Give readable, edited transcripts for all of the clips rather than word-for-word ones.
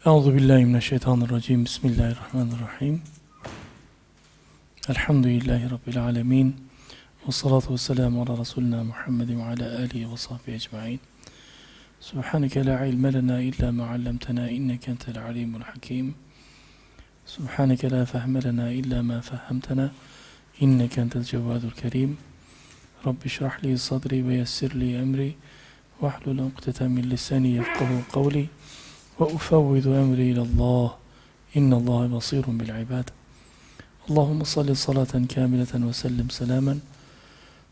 أعوذ بالله من الشيطان الرجيم بسم الله الرحمن الرحيم الحمد لله رب العالمين والصلاة والسلام على رسولنا محمد وعلى آله وصحبه أجمعين سبحانك لا علم لنا إلا ما علمتنا إنك أنت العليم الحكيم سبحانك لا فهم لنا إلا ما فهمتنا إنك أنت الجواد الكريم رب اشرح لي صدري ويسر لي أمري واحلل عقدة من لساني يفقهوا قولي وأفوض أمري إلى الله إن الله بصير بالعباد اللهم صل صلاة كاملة وسلم سلاما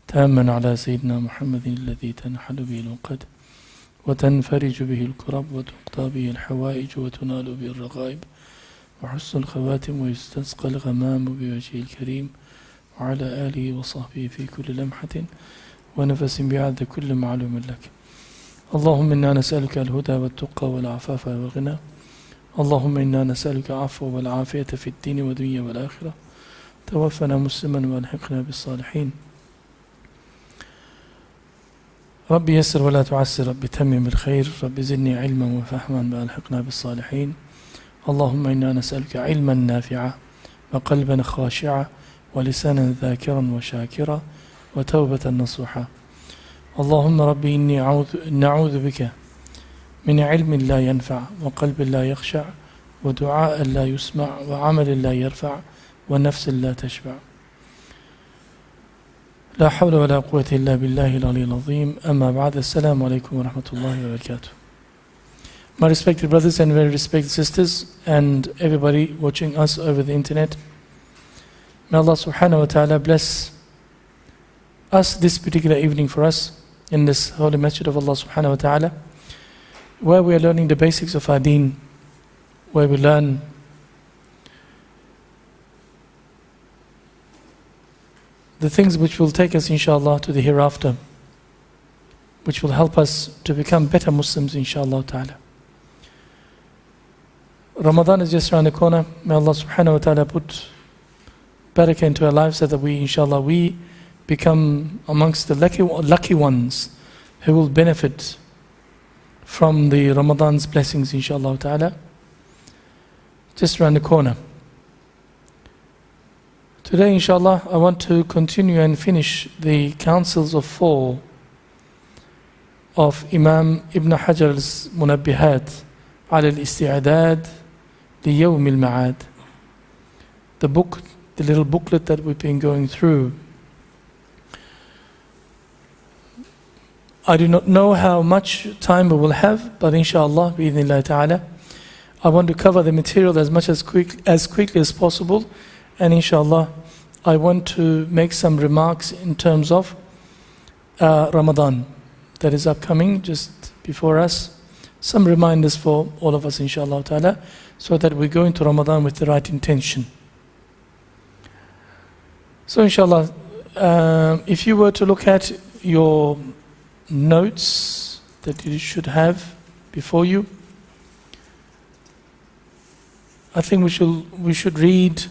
تاما على سيدنا محمد الذي تنحل به العقد وتنفرج به الكرب وتقضى به الحوائج وتنال به الرغائب وحسن الخواتم ويستسقى الغمام بوجهه الكريم وعلى آله وصحبه في كل لمحة ونفس بعد كل معلوم لك اللهم إنا نسألك الهدى والتقى والعفاف والغنى اللهم إنا نسألك العفو والعافية في الدين والدنيا والآخرة توفنا مسلما والحقنا بالصالحين ربي يسر ولا تعسر ربي تمم الخير ربي زدني علما وفهما والحقنا بالصالحين اللهم إنا نسألك علما نافعا وقلبا خاشعا ولسانا ذاكرا وشاكرا وتوبة نصوحا اللهم ربي إني نعوذ بك من علم لا ينفع وقلب لا يخشع ودعاء لا يسمع وعمل لا يرفع ونفس لا تشبع لا حول ولا قوة إلا بالله العلي العظيم أما بعد السلام عليكم ورحمة الله وبركاته. My respected brothers and very respected sisters and everybody watching us over the internet, may Allah subhanahu wa ta'ala bless us this particular evening for us in this holy masjid of Allah subhanahu wa ta'ala, where we are learning the basics of our deen, where we learn the things which will take us inshallah to the hereafter, which will help us to become better Muslims inshallah ta'ala. Ramadan is just around the corner. May Allah subhanahu wa ta'ala put barakah into our lives so that we inshallah become amongst the lucky ones who will benefit from the Ramadan's blessings inshallah ta'ala. Just around the corner. Today inshallah I want to continue and finish the counsels of 4 of Imam Ibn Hajar's Munabbihaat al-Isti yawmi al-Ma'ad. The book, the little booklet that we've been going through. I do not know how much time we will have, but inshallah, bi'idhnillah ta'ala, I want to cover the material as quickly as possible, and inshallah, I want to make some remarks in terms of Ramadan that is upcoming just before us. Some reminders for all of us inshallah ta'ala, so that we go into Ramadan with the right intention. So inshallah, if you were to look at your notes that you should have before you, I think we should read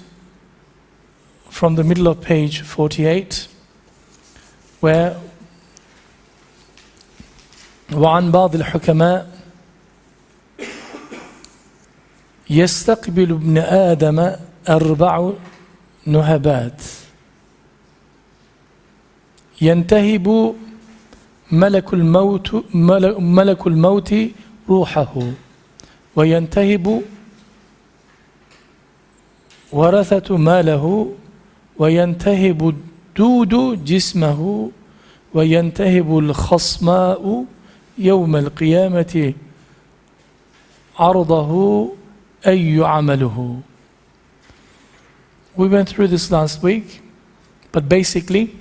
from the middle of page 48, where وعن بعض الحكماء يستقبل ابن آدم 4 نهبات ينتهب ملك الموت روحه وينتهب ورثة ماله وينتهب الدود جسمه وينتهب الخصماء يوم القيامة عرضه أي عمله. We went through this last week, but basically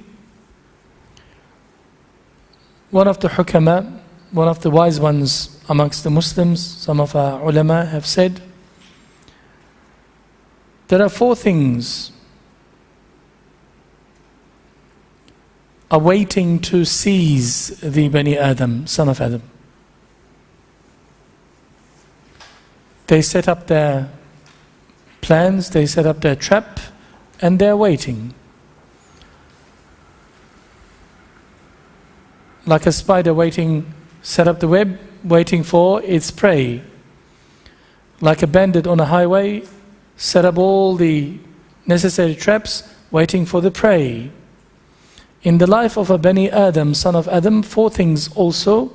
one of the hukama, one of the wise ones amongst the Muslims, some of our ulama have said, there are 4 things awaiting to seize the Bani Adam, son of Adam. They set up their plans, they set up their trap, and they're waiting. Like a spider waiting, set up the web, waiting for its prey. like a bandit on a highway, set up all the necessary traps, waiting for the prey. In the life of a Bani Adam, son of Adam, 4 things also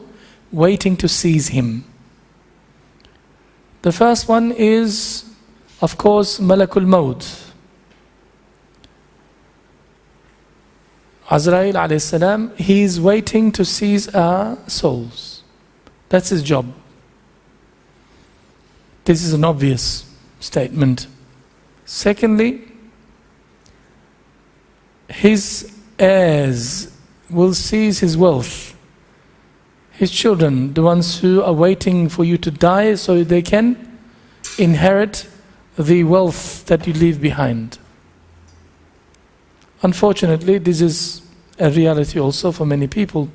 waiting to seize him. The first one is, of course, Malakul Maut. Azrail alayhi salam, he is waiting to seize our souls. That's his job. This is an obvious statement. Secondly, his heirs will seize his wealth. His children, the ones who are waiting for you to die so they can inherit the wealth that you leave behind. Unfortunately, this is a reality also for many people.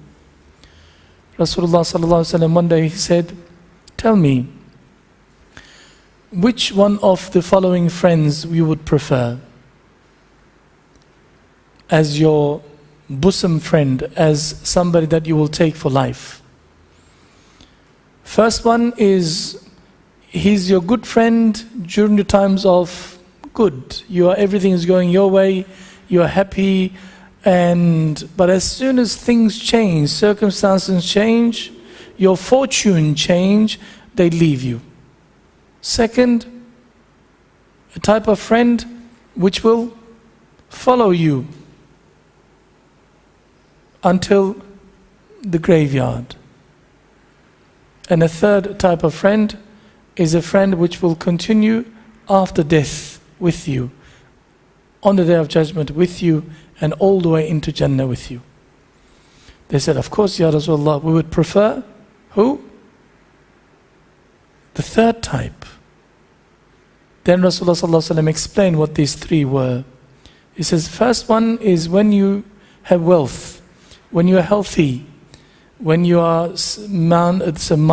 Rasulullah sallallahu alaihi wasallam, one day he said, tell me, which one of the following friends you would prefer as your bosom friend, as somebody that you will take for life? First one is, he's your good friend during the times of good. Everything is going your way, you are happy, but as soon as things change, circumstances change, your fortune change, they leave you. Second, a type of friend which will follow you until the graveyard. And a third type of friend is a friend which will continue after death with you, on the Day of Judgment with you, and all the way into Jannah with you. They said, of course, Ya Rasulullah, we would prefer who? The third type. Then Rasulullah sallallahu alaihi wasallam explained what these 3 were. He says, first one is when you have wealth, when you are healthy, when you are sound-minded,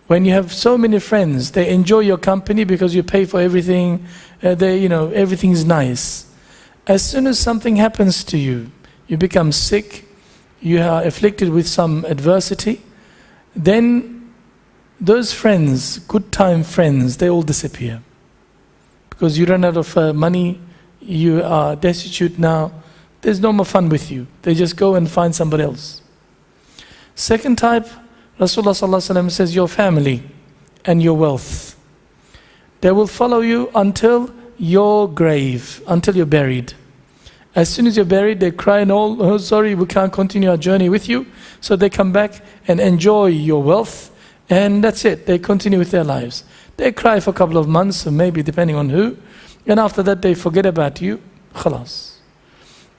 when you have so many friends, they enjoy your company because you pay for everything, everything is nice. As soon as something happens to you, you become sick, you are afflicted with some adversity, then those friends, good time friends, they all disappear. Because you run out of money, you are destitute now, there's no more fun with you. They just go and find somebody else. Second type, Rasulullah sallallahu alaihi wasallam says, your family and your wealth. They will follow you until your grave, until you're buried. As soon as you're buried, they cry and all, oh sorry, we can't continue our journey with you. So they come back and enjoy your wealth, and that's it. They continue with their lives. They cry for a couple of months, or maybe depending on who, and after that they forget about you. Khalas.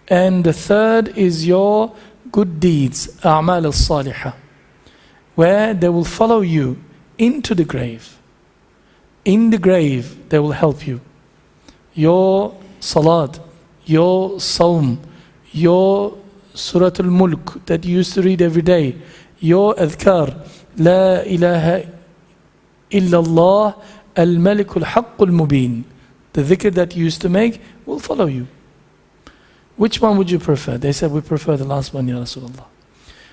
And the third is your good deeds, a'mal al-salihah, where they will follow you into the grave. In the grave, they will help you. Your salat, your sawm, your Surah Al-Mulk that you used to read every day, your adhkar, La ilaha illallah al-Malik al-Haqq al-Mubin, the dhikr that you used to make will follow you. Which one would you prefer? They said, we prefer the last one, Ya Rasulullah.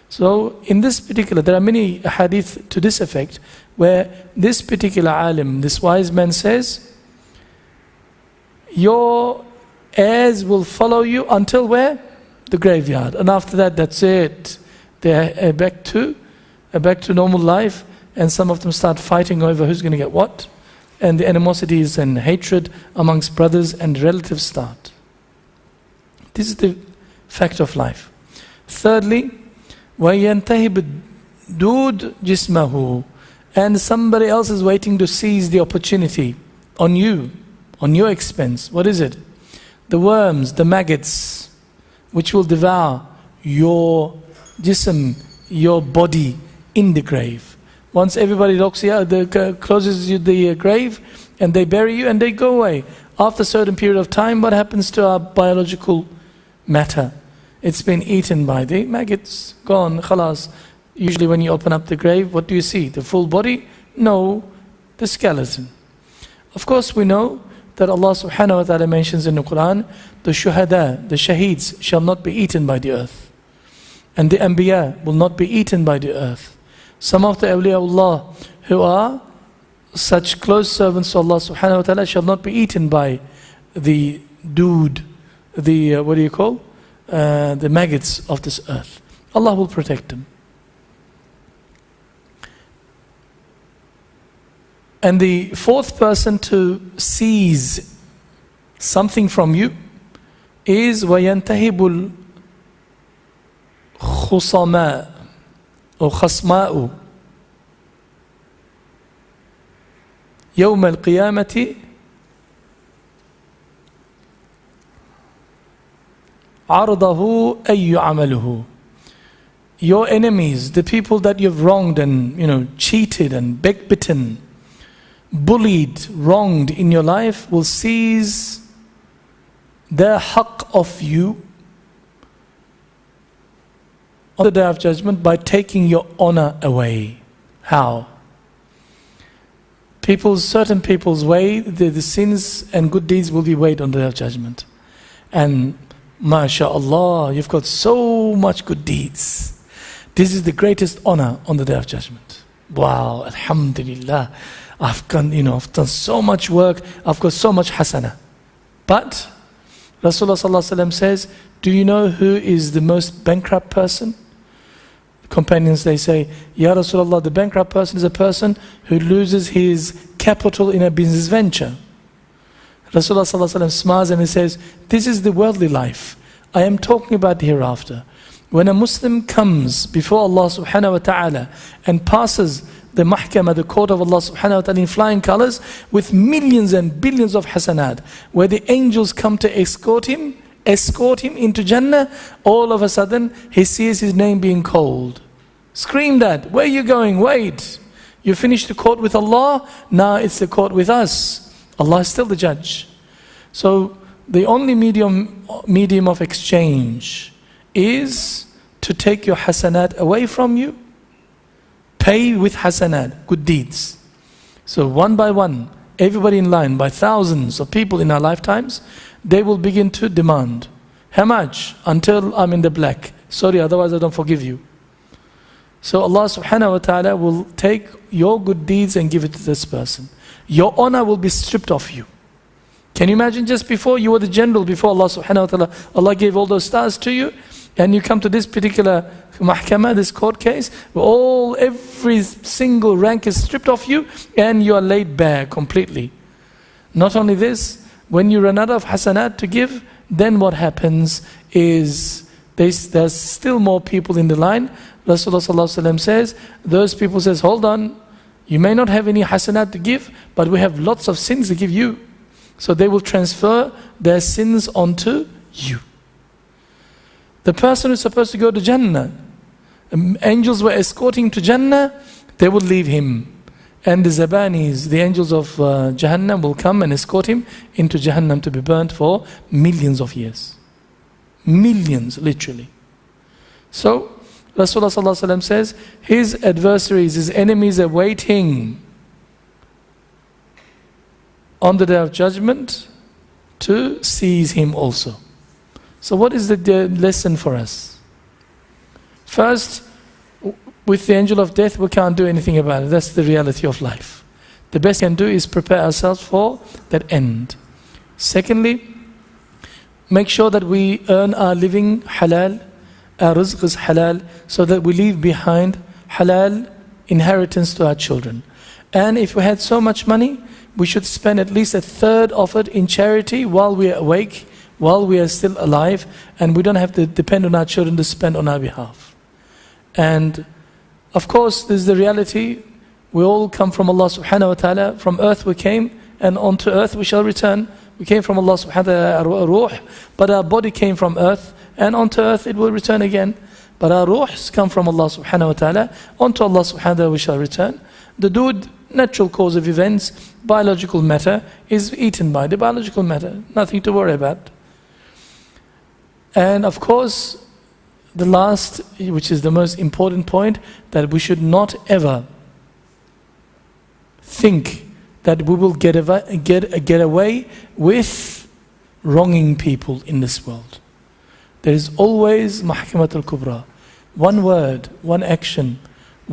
So in this particular, there are many hadith to this effect, where this particular alim, this wise man says, your heirs will follow you until where? The graveyard. And after that, that's it. They are back to normal life, and some of them start fighting over who's going to get what, and the animosities and hatred amongst brothers and relatives start. This is the fact of life. Thirdly, وَيَنْتَهِبُ الدُّودُ جِسْمَهُ, and somebody else is waiting to seize the opportunity on you, on your expense. What is it? The worms, the maggots, which will devour your jism, your body in the grave. Once everybody closes you the grave, and they bury you and they go away. After a certain period of time, what happens to our biological matter? It's been eaten by the maggots, gone, khalas. Usually when you open up the grave, what do you see? The full body? No, the skeleton. Of course we know that Allah subhanahu wa ta'ala mentions in the Quran, the shuhada, the shaheeds shall not be eaten by the earth. And the anbiya will not be eaten by the earth. Some of the awliyaullah who are such close servants to Allah subhanahu wa ta'ala shall not be eaten by the dude, the the maggots of this earth. Allah will protect them. And the fourth person to seize something from you is وَيَنْتَهِبُ الْخُصَمَاءُ or خَصْمَاءُ يَوْمَ الْقِيَامَةِ عَرْضَهُ أَيُّ عَمَلُهُ. Your enemies, the people that you've wronged and cheated and backbitten, bullied, wronged in your life, will seize their haqq of you on the day of judgment by taking your honor away. How? Certain people's way, the sins and good deeds will be weighed on the day of judgment. And MashaAllah, you've got so much good deeds. This is the greatest honor on the day of judgment. Wow, Alhamdulillah. I've done so much work, I've got so much hasana. But Rasulullah sallallahu alaihi wasallam says, do you know who is the most bankrupt person? The companions, they say, Ya Rasulullah, the bankrupt person is a person who loses his capital in a business venture. Rasulullah sallallahu alaihi wasallam smiles and he says, this is the worldly life. I am talking about the hereafter. When a Muslim comes before Allah subhanahu wa ta'ala and passes the mahkamah, the court of Allah subhanahu wa ta'ala in flying colors with millions and billions of hasanat, where the angels come to escort him into Jannah, all of a sudden he sees his name being called. Screamed at, where are you going? Wait, you finished the court with Allah, now it's the court with us. Allah is still the judge. So the only medium of exchange is to take your hasanat away from you, pay with hasanat, good deeds. So one by one, everybody in line, by thousands of people in our lifetimes, they will begin to demand. How much? Until I'm in the black. Sorry, otherwise I don't forgive you. So Allah subhanahu wa ta'ala will take your good deeds and give it to this person. Your honor will be stripped off you. Can you imagine, just before you were the general before Allah subhanahu wa ta'ala, Allah gave all those stars to you, and you come to this particular mahkamah, this court case, where every single rank is stripped off you and you are laid bare completely. Not only this, when you run out of hasanat to give, then what happens is there's still more people in the line. Rasulullah sallallahu alaihi wasallam says, those people says, hold on, you may not have any hasanat to give, but we have lots of sins to give you. So they will transfer their sins onto you. The person who's supposed to go to Jannah, angels were escorting to Jannah, they would leave him. And the Zabanis, the angels of Jahannam, will come and escort him into Jahannam to be burnt for millions of years. Millions, literally. So, Rasulullah sallallahu alaihi wasallam says, his adversaries, his enemies are waiting on the day of judgment to seize him also. So what is the lesson for us? First, with the angel of death, we can't do anything about it. That's the reality of life. The best we can do is prepare ourselves for that end. Secondly, make sure that we earn our living halal, our rizq is halal, so that we leave behind halal inheritance to our children. And if we had so much money, we should spend at least 1/3 of it in charity while we are awake, while we are still alive, and we don't have to depend on our children to spend on our behalf. And of course, this is the reality. We all come from Allah subhanahu wa ta'ala. From earth we came, and onto earth we shall return. We came from Allah subhanahu wa ta'ala, ruh, but our body came from earth, and onto earth it will return again. But our ruhs come from Allah subhanahu wa ta'ala, onto Allah subhanahu wa ta'ala we shall return. The dude, natural cause of events, biological matter, is eaten by the biological matter. Nothing to worry about. And of course, the last, which is the most important point, that we should not ever think that we will get away with wronging people in this world. There is always mahkamatul kubra. One word, one action,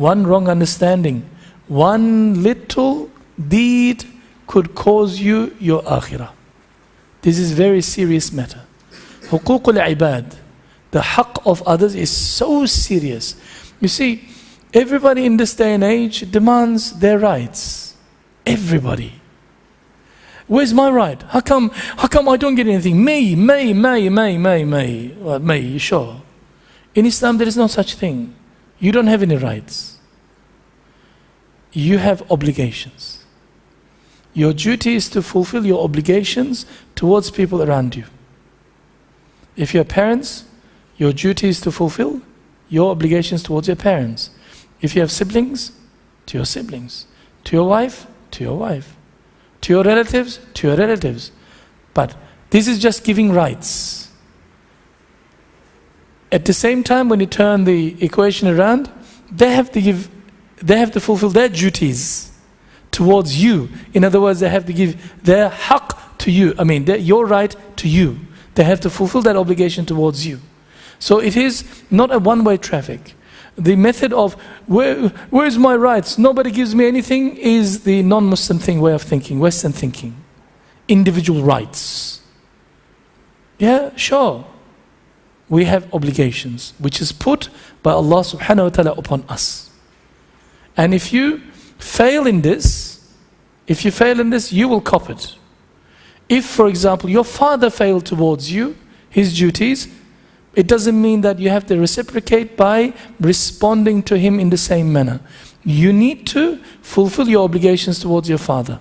one wrong understanding, one little deed could cause you your akhirah. This is very serious matter. Huquq al-ibad, the haqq of others, is so serious. You see, everybody in this day and age demands their rights. Everybody. Where's my right? How come I don't get anything? Me. Well, you sure? In Islam there is no such thing. You don't have any rights. You have obligations. Your duty is to fulfill your obligations towards people around you. If you're parents, your duty is to fulfill your obligations towards your parents. If you have siblings, to your siblings. To your wife, to your wife. To your relatives, to your relatives. But this is just giving rights. At the same time, when you turn the equation around, they have to fulfill their duties towards you. In other words, they have to give their haqq to you. I mean, your right to you. They have to fulfill that obligation towards you. So it is not a one-way traffic. The method of, where's my rights? Nobody gives me anything is the non-Muslim way of thinking, Western thinking. Individual rights. Yeah, sure. We have obligations, which is put by Allah subhanahu wa ta'ala upon us. And if you fail in this, you will cop it. If, for example, your father failed towards you, his duties, it doesn't mean that you have to reciprocate by responding to him in the same manner. You need to fulfill your obligations towards your father.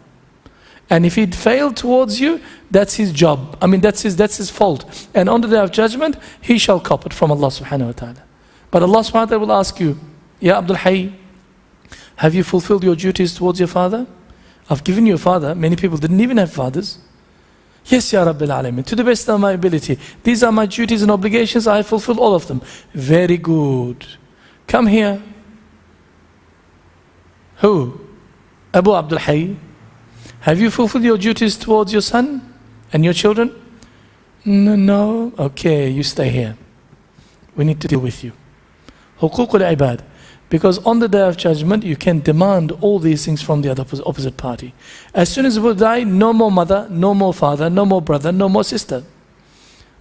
And if he failed towards you, that's his job. I mean, that's his fault. And on the day of judgment, he shall cop it from Allah subhanahu wa ta'ala. But Allah subhanahu wa ta'ala will ask you, Ya Abdul Hayy, have you fulfilled your duties towards your father? I've given you a father. Many people didn't even have fathers. Yes, Ya Rabbil Alameen, to the best of my ability. These are my duties and obligations. I fulfilled all of them. Very good. Come here. Who? Abu Abdul Hayy. Have you fulfilled your duties towards your son and your children? No. Okay, you stay here. We need to deal with you. Huquq al-ibad. Because on the day of judgment, you can demand all these things from the opposite party. As soon as we die, no more mother, no more father, no more brother, no more sister.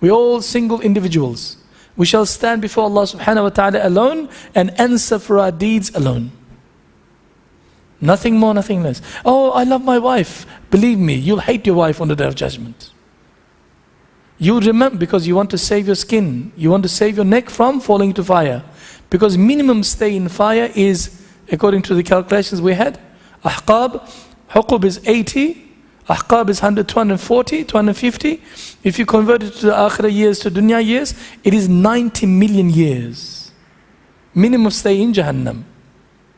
We're all single individuals. We shall stand before Allah subhanahu wa ta'ala alone and answer for our deeds alone. Nothing more, nothing less. Oh, I love my wife. Believe me, you'll hate your wife on the day of judgment. You'll remember because you want to save your skin. You want to save your neck from falling into fire. Because minimum stay in fire is, according to the calculations we had, ahqab, huqub is 80, ahqab is 100, 240, 250. If you convert it to the akhirah years, to dunya years, it is 90 million years. Minimum stay in Jahannam.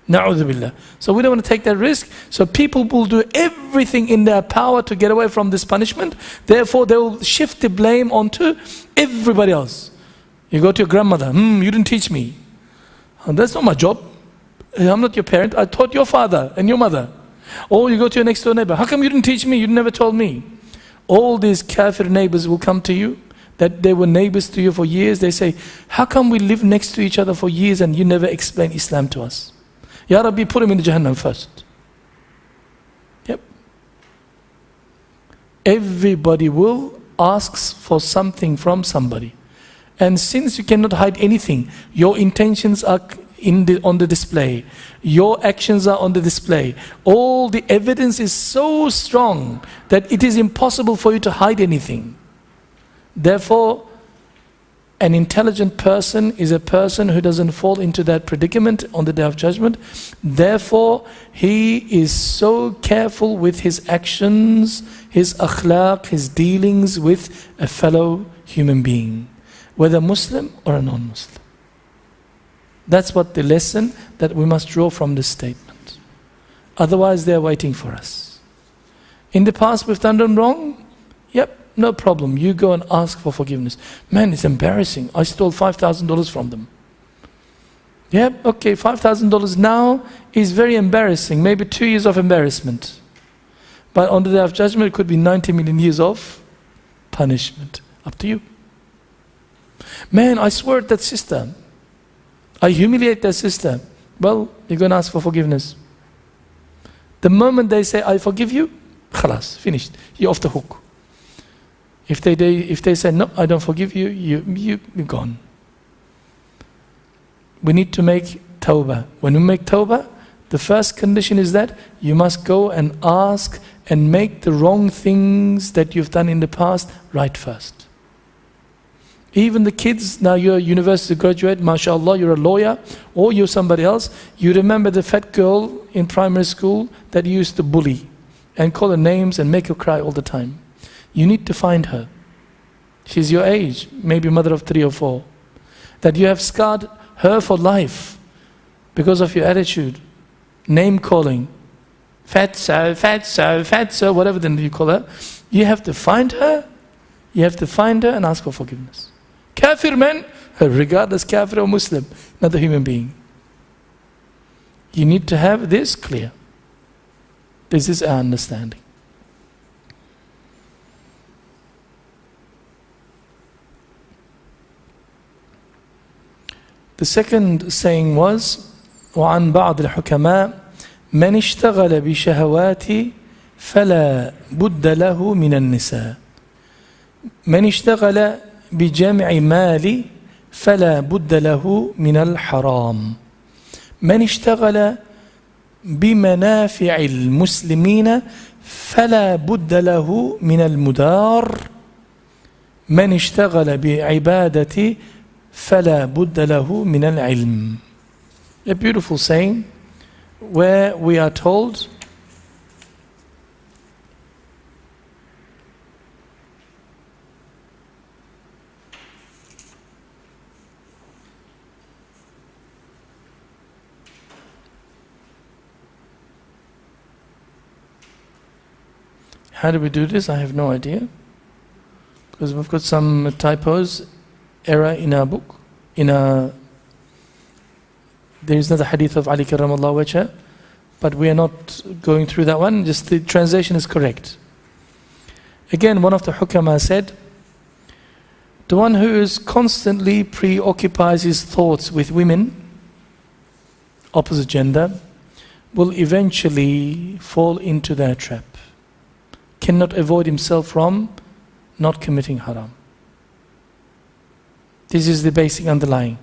Na'udhu billah. So we don't want to take that risk. So people will do everything in their power to get away from this punishment. Therefore, they will shift the blame onto everybody else. You go to your grandmother, you didn't teach me. That's not my job. I'm not your parent. I taught your father and your mother. Or you go to your next door neighbor. How come you didn't teach me? You never told me. All these kafir neighbors will come to you, that they were neighbors to you for years. They say, how come we live next to each other for years and you never explain Islam to us? Ya Rabbi, put him in the Jahannam first. Yep. Everybody will ask for something from somebody. And since you cannot hide anything, your intentions are on the display. Your actions are on the display. All the evidence is so strong that it is impossible for you to hide anything. Therefore, an intelligent person is a person who doesn't fall into that predicament on the day of judgment. Therefore, he is so careful with his actions, his akhlaq, his dealings with a fellow human being, whether Muslim or a non-Muslim. That's what the lesson that we must draw from this statement. Otherwise, they're waiting for us. In the past, we've done them wrong. Yep. No problem, you go and ask for forgiveness. Man, it's embarrassing. I stole $5,000 from them. Yep, okay, $5,000 now is very embarrassing. Maybe 2 years of embarrassment. But on the day of judgment, it could be 90 million years of punishment. Up to you. Man, I swear at that sister. I humiliate that sister. Well, you're going to ask for forgiveness. The moment they say, I forgive you, khalas, finished. You're off the hook. If they say, no, I don't forgive you, you're gone. We need to make tawbah. When we make tawbah, the first condition is that you must go and ask and make the wrong things that you've done in the past right first. Even the kids, now you're a university graduate, mashallah, you're a lawyer, or you're somebody else, you remember the fat girl in primary school that you used to bully and call her names and make her cry all the time. You need to find her. She's your age, maybe mother of 3 or 4. That you have scarred her for life because of your attitude, name calling, fatso, whatever then you call her. You have to find her. You have to find her and ask for forgiveness. Kafir man, regardless kafir or Muslim, not a human being. You need to have this clear. This is our understanding. The second saying was, وعن بعض الحكماء من اشتغل بشهوات فلا بد له من النساء من اشتغل بجمع مال فلا بد له من الحرام من اشتغل بمنافع المسلمين فلا بد له من المدار من اشتغل بعبادة فلا بد له من العلم. A beautiful saying where we are told how do we do this? I have no idea, because we've got some typos, error in our book, there is not a hadith of Ali karramallahu wajha, but we are not going through that one, just the translation is correct. Again, one of the hukama said, the one who is constantly preoccupies his thoughts with women, opposite gender, will eventually fall into their trap. Cannot avoid himself from not committing haram. This is the basic underlying.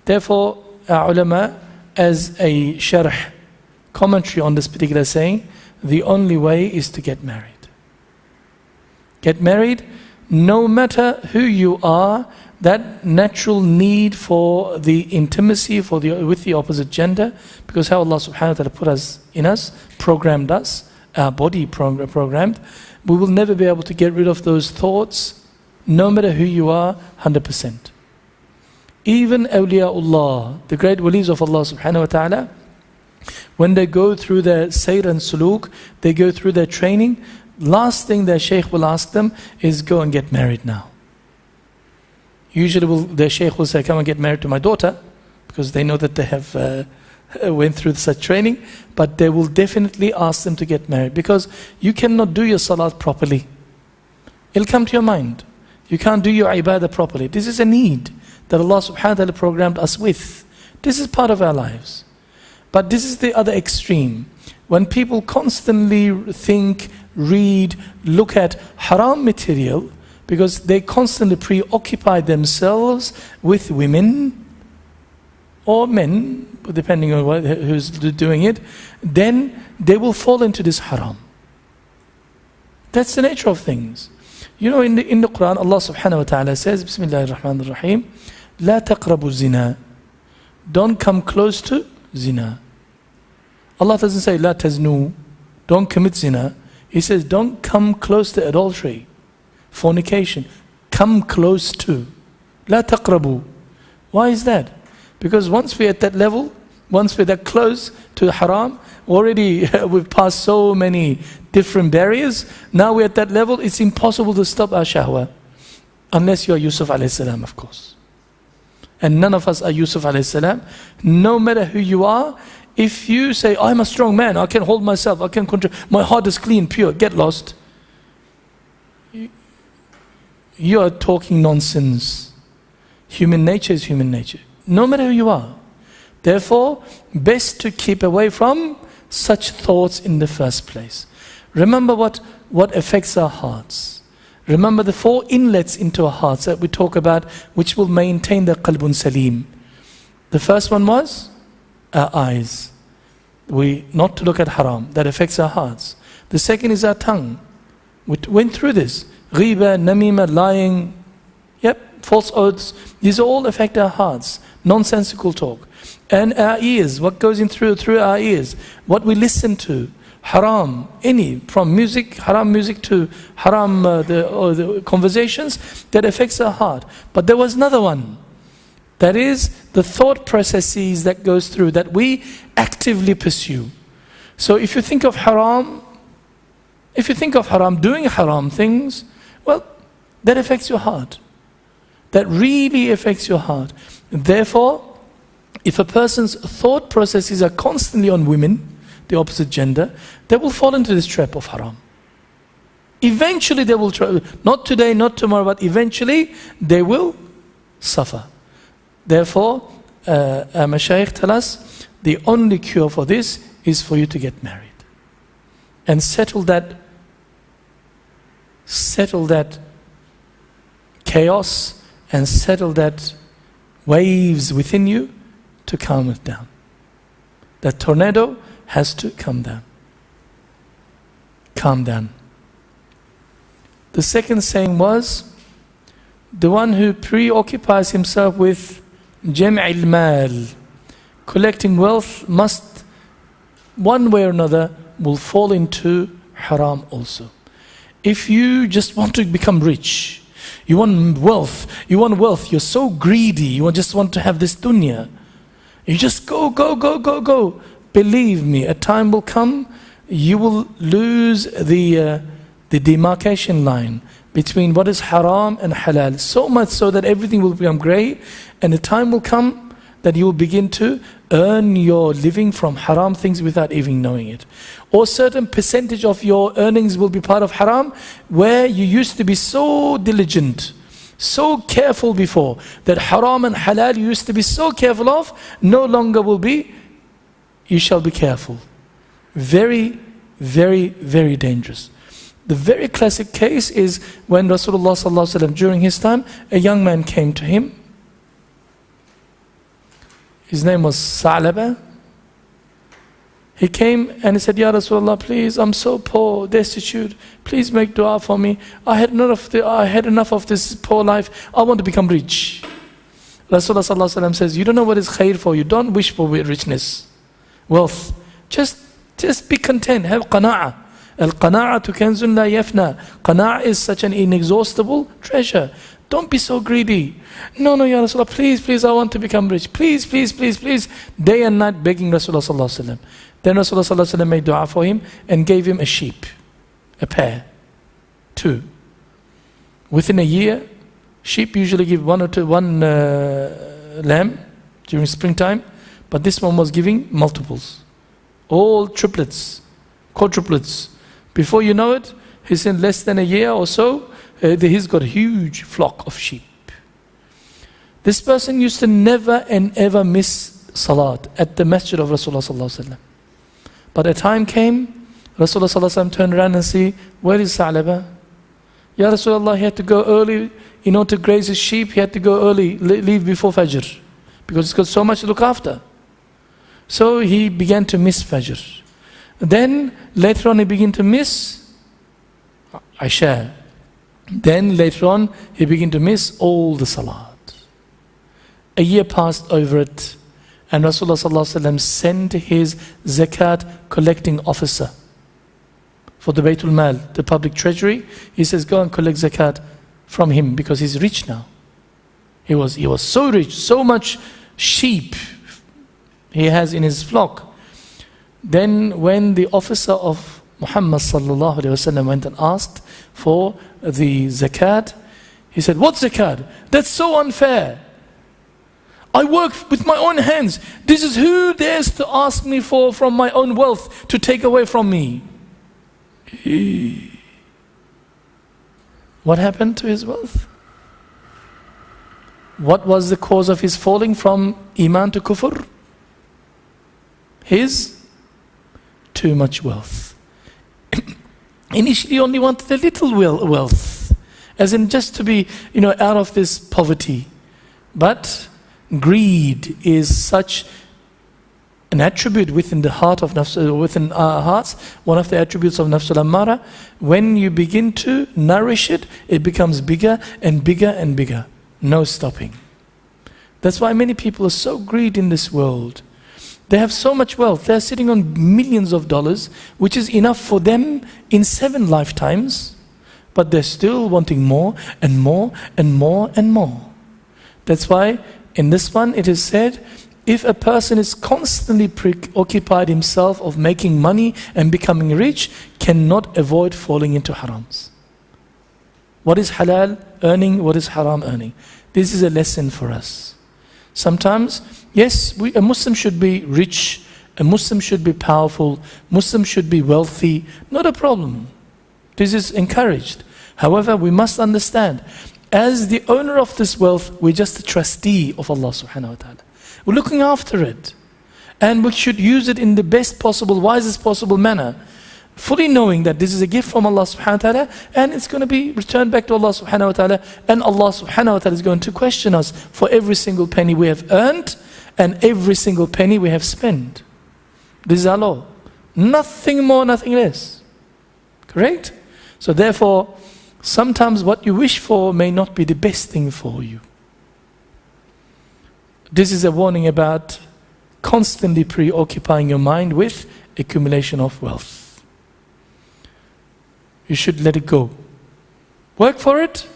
Therefore, our ulama, as a sharh, commentary on this particular saying, the only way is to get married. Get married, no matter who you are, that natural need for the intimacy with the opposite gender, because how Allah subhanahu wa ta'ala put us in us, programmed us, our body programmed, we will never be able to get rid of those thoughts, no matter who you are, 100%. Even awliyaullah, the great walis of Allah subhanahu wa ta'ala, when they go through their sayr and suluk, they go through their training, last thing their shaykh will ask them is, go and get married now. Usually their shaykh will say, come and get married to my daughter, because they know that they have went through such training, but they will definitely ask them to get married, because you cannot do your salat properly. It'll come to your mind. You can't do your ibadah properly. This is a need that Allah subhanahu wa ta'ala programmed us with. This is part of our lives. But this is the other extreme. When people constantly think, read, look at haram material, because they constantly preoccupy themselves with women or men, depending on who's doing it, then they will fall into this haram. That's the nature of things. You know, in the Quran, Allah subhanahu wa ta'ala says, Bismillahir Rahmanir Rahim, La taqrabu zina. Don't come close to zina. Allah doesn't say, La taznu. Don't commit zina. He says, don't come close to adultery, fornication. Come close to. La taqrabu. Why is that? Because once we're at that level, once we're that close to haram, already we've passed so many different barriers. Now we're at that level, it's impossible to stop our shahwa. Unless you are Yusuf alayhi salam, of course. And none of us are Yusuf alayhi salam. No matter who you are, if you say, I'm a strong man, I can hold myself, I can control, my heart is clean, pure, get lost. You are talking nonsense. Human nature is human nature. No matter who you are. Therefore, best to keep away from such thoughts in the first place. Remember what affects our hearts. Remember the 4 inlets into our hearts that we talk about, which will maintain the qalbun salim. The first one was our eyes. Not to look at haram. That affects our hearts. The second is our tongue. We went through this. Ghiba, namima, lying, false oaths. These all affect our hearts. Nonsensical talk. And our ears, what goes in through our ears. What we listen to. Haram, from music, haram music to haram the conversations, that affects our heart. But there was another one. That is the thought processes that goes through, that we actively pursue. So if you think of haram, doing haram things, well, that affects your heart. That really affects your heart. Therefore, if a person's thought processes are constantly on women, the opposite gender, they will fall into this trap of haram. Eventually they will try, not today, not tomorrow, but eventually they will suffer. Therefore, our mashayikh tell us, the only cure for this is for you to get married. And settle that chaos and settle that waves within you to calm it down. That tornado has to come down. Calm down. The second saying was, the one who preoccupies himself with jam'il mal, collecting wealth, must, one way or another, will fall into haram also. If you just want to become rich, you want wealth, you're so greedy, you just want to have this dunya, you just go. Believe me, a time will come, you will lose the demarcation line between what is haram and halal. So much so that everything will become grey, and a time will come that you will begin to earn your living from haram things without even knowing it. Or certain percentage of your earnings will be part of haram, where you used to be so diligent, so careful before, that haram and halal you used to be so careful of, no longer will be. You shall be careful. Very, very, very dangerous. The very classic case is when Rasulullah sallallahu alaihi wasallam, during his time, a young man came to him. His name was Sa'laba. He came and he said, Ya Rasulullah, please, I'm so poor, destitute. Please make dua for me. I had enough of this poor life. I want to become rich. Rasulullah sallallahu alaihi wasallam says, you don't know what is khair for you. Don't wish for richness, wealth. Just be content. Have qana'ah. Al-qana'atu kanzun la yafna. Qana'ah is such an inexhaustible treasure. Don't be so greedy. No, Ya Rasulullah, please, I want to become rich. Please. Day and night begging Rasulullah sallallahu alaihi wasallam. Then Rasulullah sallallahu alaihi wasallam made dua for him and gave him a sheep, a pair, 2. Within a year, sheep usually give one lamb during springtime, but this one was giving multiples, all triplets, quadruplets. Before you know it, he's in less than a year or so, he's got a huge flock of sheep. This person used to never and ever miss salat at the masjid of Rasulullah sallallahu alaihi wasallam. But a time came, Rasulullah sallallahu alaihi wasallam turned around and said, where is Sa'laba? Ya Rasulullah, he had to go early in order to graze his sheep. He had to go early, leave before Fajr, because he's got so much to look after. So he began to miss Fajr. Then later on he began to miss Isha. Then later on he began to miss all the salat. A year passed over it, and Rasulullah sallallahu alaihi wasallam sent his zakat collecting officer for the Baytul Mal, the public treasury. He says, go and collect zakat from him, because he's rich now. He was so rich, so much sheep he has in his flock. Then when the officer of Muhammad sallallahu alaihi wasallam went and asked for the zakat, he said, what zakat? That's so unfair. I work with my own hands. This is who dares to ask me for from my own wealth to take away from me. What happened to his wealth? What was the cause of his falling from Iman to Kufr? his too much wealth. Initially, he only wanted a little wealth, as in just to be, out of this poverty. But greed is such an attribute within the heart of within our hearts, one of the attributes of Nafsul Ammara. When you begin to nourish it, it becomes bigger and bigger and bigger. No stopping. That's why many people are so greedy in this world. They have so much wealth. They're sitting on millions of dollars, which is enough for them in 7 lifetimes. But they're still wanting more and more and more and more. That's why in this one it is said, if a person is constantly preoccupied himself of making money and becoming rich, cannot avoid falling into harams. What is halal earning? What is haram earning? This is a lesson for us. Sometimes, yes, a Muslim should be rich, a Muslim should be powerful, Muslim should be wealthy, not a problem. This is encouraged. However, we must understand, as the owner of this wealth, we're just a trustee of Allah subhanahu wa ta'ala. We're looking after it. And we should use it in the best possible, wisest possible manner. Fully knowing that this is a gift from Allah subhanahu wa ta'ala, and it's going to be returned back to Allah subhanahu wa ta'ala, and Allah subhanahu wa ta'ala is going to question us for every single penny we have earned and every single penny we have spent. This is our law. Nothing more, nothing less. Correct? So therefore, sometimes what you wish for may not be the best thing for you. This is a warning about constantly preoccupying your mind with accumulation of wealth. You should let it go. Work for it,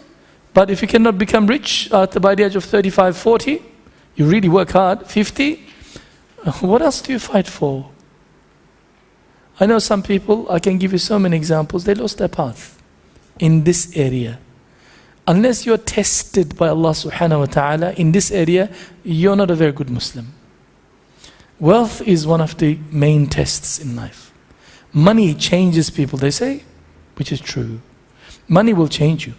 but if you cannot become rich by the age of 35, 40, you really work hard, 50, what else do you fight for? I know some people, I can give you so many examples, they lost their path in this area. Unless you're tested by Allah subhanahu wa ta'ala in this area, you're not a very good Muslim. Wealth is one of the main tests in life. Money changes people, they say, which is true. Money will change you.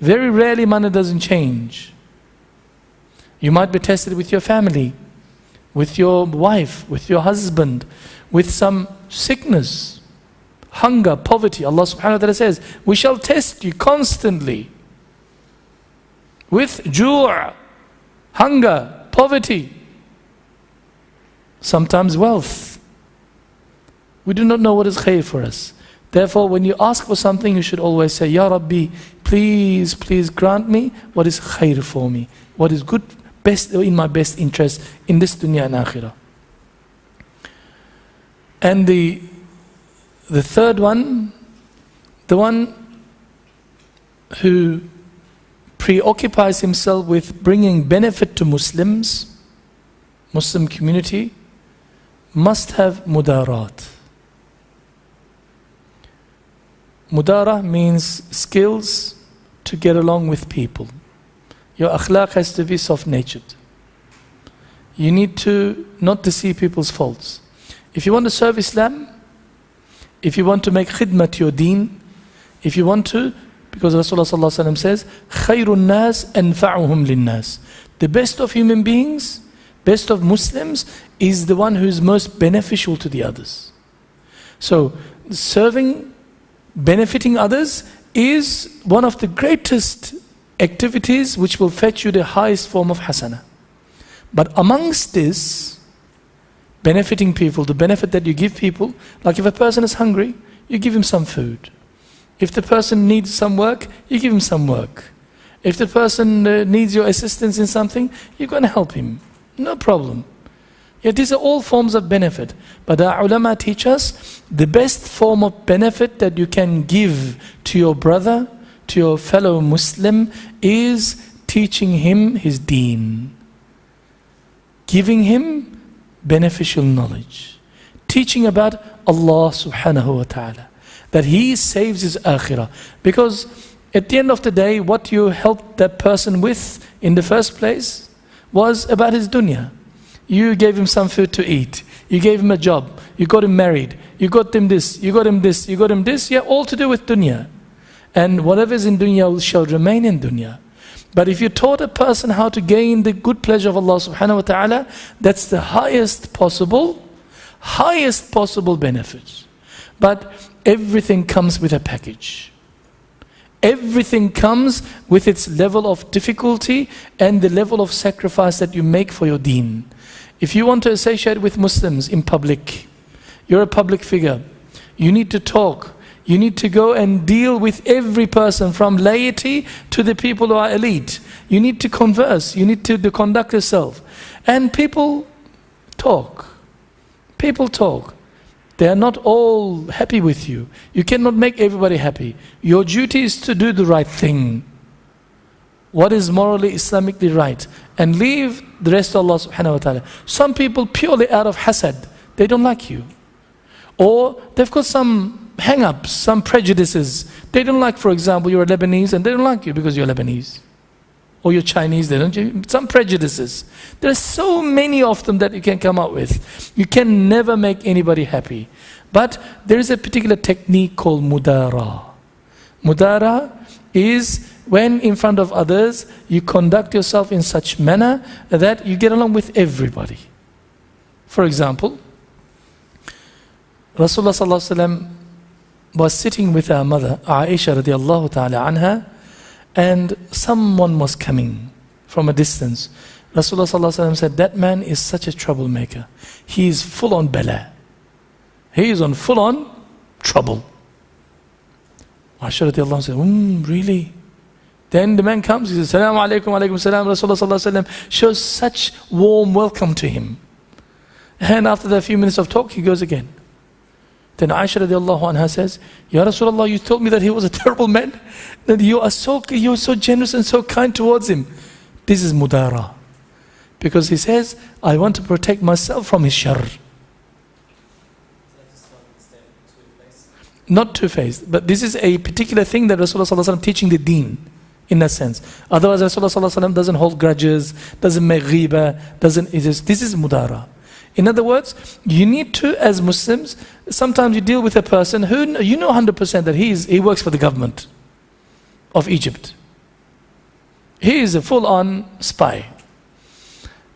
Very rarely money doesn't change. You might be tested with your family, with your wife, with your husband, with some sickness, hunger, poverty. Allah subhanahu wa ta'ala says, we shall test you constantly with ju', hunger, poverty, sometimes wealth. We do not know what is khair for us. Therefore, when you ask for something, you should always say, Ya Rabbi, please, please grant me what is khair for me, what is good, best in my best interest in this dunya and akhirah. And the third one, the one who preoccupies himself with bringing benefit to Muslims, Muslim community, must have mudarat. Mudara means skills to get along with people. Your akhlaq has to be soft-natured. You need to not to see people's faults. If you want to serve Islam, if you want to make khidmah to your deen, if you want to, because Rasulullah sallallahu alaihi wasallam says, "Khairun nas anfa'uhum lin-nas." The best of human beings, best of Muslims, is the one who is most beneficial to the others. So, serving, benefiting others is one of the greatest activities which will fetch you the highest form of hasana. But amongst this, benefiting people, the benefit that you give people, like if a person is hungry, you give him some food. If the person needs some work, you give him some work. If the person needs your assistance in something, you're going to help him. No problem. Yet these are all forms of benefit. But the ulama teach us the best form of benefit that you can give to your brother, to your fellow Muslim, is teaching him his deen. Giving him beneficial knowledge. Teaching about Allah subhanahu wa ta'ala. That he saves his akhirah. Because at the end of the day, what you helped that person with in the first place was about his dunya. You gave him some food to eat. You gave him a job. You got him married. You got him this. You got him this. You got him this. Yeah, all to do with dunya. And whatever is in dunya shall remain in dunya. But if you taught a person how to gain the good pleasure of Allah subhanahu wa ta'ala, that's the highest possible benefit. But everything comes with a package. Everything comes with its level of difficulty and the level of sacrifice that you make for your deen. If you want to associate with Muslims in public, you're a public figure, you need to talk, you need to go and deal with every person from laity to the people who are elite. You need to converse, you need to conduct yourself. And people talk. People talk. They are not all happy with you. You cannot make everybody happy. Your duty is to do the right thing. What is morally, Islamically right. And leave the rest to Allah subhanahu wa ta'ala. Some people purely out of hasad, they don't like you. Or they've got some hang-ups, some prejudices. They don't like, for example, you're a Lebanese and they don't like you because you're Lebanese. Or you're Chinese, they don't. Some prejudices. There are so many of them that you can come up with. You can never make anybody happy. But there is a particular technique called mudara. Mudara is when in front of others, you conduct yourself in such manner that you get along with everybody. For example, Rasulullah sallallahu alaihi wasallam was sitting with our mother, Aisha radiallahu ta'ala anha, and someone was coming from a distance. Rasulullah sallallahu alaihi wasallam said, that man is such a troublemaker. He is full on bala. He is on full on trouble. Aisha radiallahu anha said, really? Then the man comes, he says, Assalamu alaikum, alaikum salam. Rasulullah sallallahu alaihi wasallam shows such warm welcome to him. And after the few minutes of talk, he goes again. Then Aisha radiallahu anha says, Ya Rasulullah, you told me that he was a terrible man. That you are so generous and so kind towards him. This is mudara. Because he says, I want to protect myself from his shar. Not two-faced, but this is a particular thing that Rasulullah sallallahu alaihi wasallam teaching the deen. In that sense. Otherwise Rasulullah sallallahu alaihi wasallam doesn't hold grudges, doesn't make ghiba, this is mudara. In other words, you need to, as Muslims, sometimes you deal with a person who you know 100% that he works for the government of Egypt. He is a full-on spy.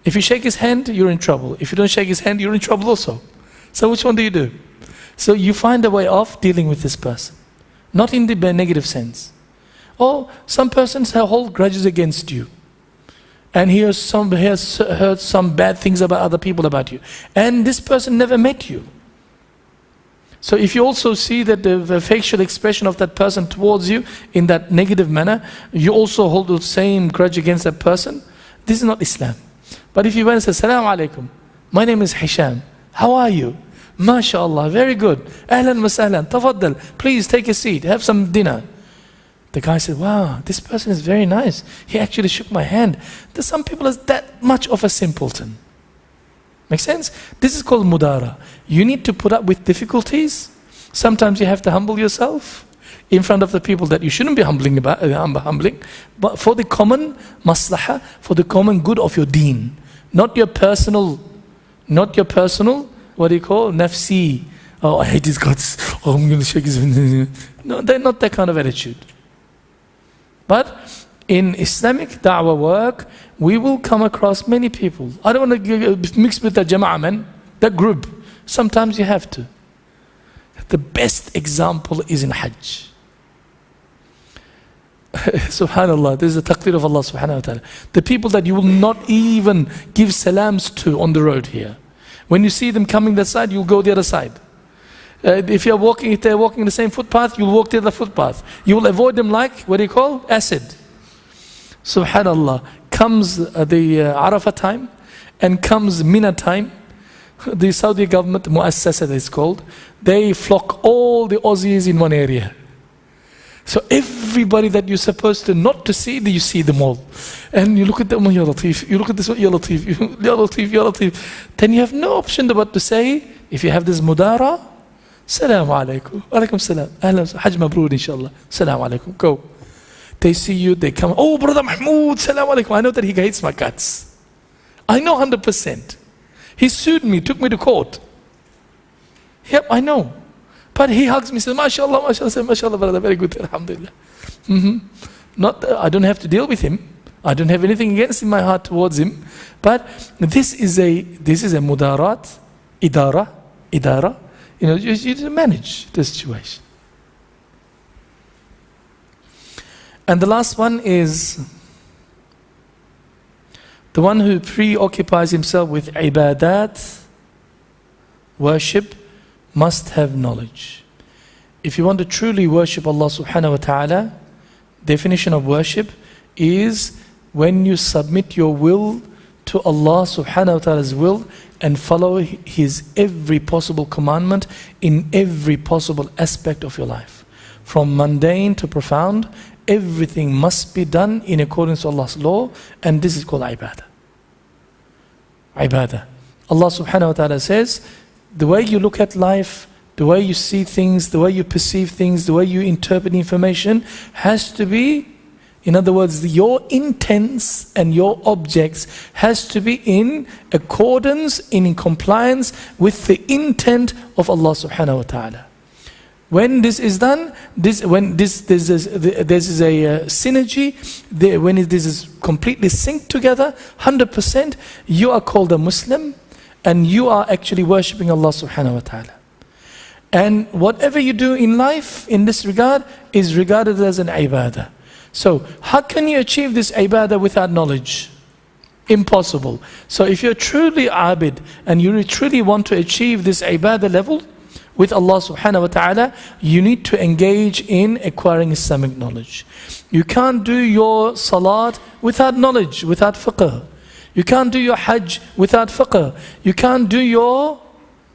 If you shake his hand, you're in trouble. If you don't shake his hand, you're in trouble also. So which one do you do? So you find a way of dealing with this person. Not in the negative sense. Or some persons hold grudges against you. And he has heard some bad things about other people about you. And this person never met you. So if you also see that the facial expression of that person towards you in that negative manner, you also hold the same grudge against that person, this is not Islam. But if you went and say, Assalamu alaikum, my name is Hisham, how are you? MashaAllah, very good. Ahlan wa sahlan, tafaddal, please take a seat, have some dinner. The guy said, wow, this person is very nice. He actually shook my hand. There's some people as that much of a simpleton. Make sense? This is called mudara. You need to put up with difficulties. Sometimes you have to humble yourself in front of the people that you shouldn't be humbling, but for the common maslaha, for the common good of your deen. Not your personal, what do you call, nafsi. Oh, I hate his guts. Oh, I'm going to shake his hand. No, they're not that kind of attitude. But in Islamic da'wah work, we will come across many people. I don't want to mix with the jama'ah, man, that group. Sometimes you have to. The best example is in Hajj. Subhanallah, this is the taqdeer of Allah subhanahu wa ta'ala. The people that you will not even give salams to on the road here. When you see them coming that side, you'll go the other side. If they're walking the same footpath, you'll walk the other footpath. You will avoid them like, what do you call? Acid. Subhanallah. Comes the Arafah time and comes Mina time. The Saudi government, Muassasa is called, they flock all the Aussies in one area. So everybody that you're supposed to not to see, you see them all. And you look at them, Ya Latif, you look at this one, Ya Latif, Ya Latif, Ya Latif. Then you have no option but to say, if you have this mudara, Assalamu alaikum. Alaikum salam. Ahlan. Hajj mabrur, inshallah. Assalamu alaikum. Go. They see you, they come. Oh, brother Mahmud, salam alaikum. I know that he hates my guts. I know 100%. He sued me, took me to court. Yep, I know. But he hugs me, says, MashaAllah, MashaAllah, MashaAllah, brother, very good, alhamdulillah. Not that I don't have to deal with him. I don't have anything against in my heart towards him. But this is a mudarat, idara. You know, you manage the situation. And the last one is the one who preoccupies himself with ibadat, worship, must have knowledge. If you want to truly worship Allah subhanahu wa ta'ala, definition of worship is when you submit your will to Allah subhanahu wa ta'ala's will and follow His every possible commandment in every possible aspect of your life. From mundane to profound, everything must be done in accordance with Allah's law, and this is called ibadah. Ibadah. Allah subhanahu wa ta'ala says, the way you look at life, the way you see things, the way you perceive things, the way you interpret information has to be, in other words, your intents and your objects has to be in accordance, in compliance with the intent of Allah subhanahu wa ta'ala. When this is done, there's a synergy, when this is completely synced together, 100%, you are called a Muslim and you are actually worshipping Allah subhanahu wa ta'ala. And whatever you do in life in this regard is regarded as an ibadah. So how can you achieve this ibadah without knowledge? Impossible. So if you're truly abid and you truly want to achieve this ibadah level with Allah subhanahu wa ta'ala, you need to engage in acquiring Islamic knowledge. You can't do your salat without knowledge, without fiqh. You can't do your hajj without fiqh. You can't do your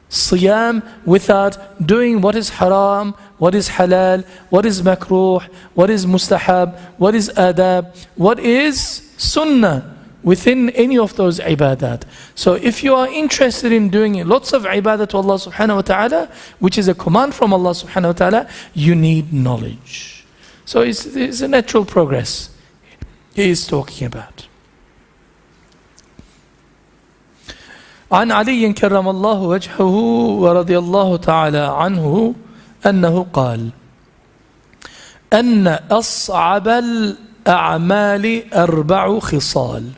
siyam without doing what is haram, what is halal, what is makruh, what is mustahab, what is adab, what is sunnah within any of those ibadat. So if you are interested in doing lots of ibadat to Allah subhanahu wa ta'ala, which is a command from Allah subhanahu wa ta'ala, you need knowledge. So it's a natural progress he is talking about. عن علي كرم الله وجهه ورضي الله تعالى عنه أنه قال أن أصعب الأعمال 4 خصال: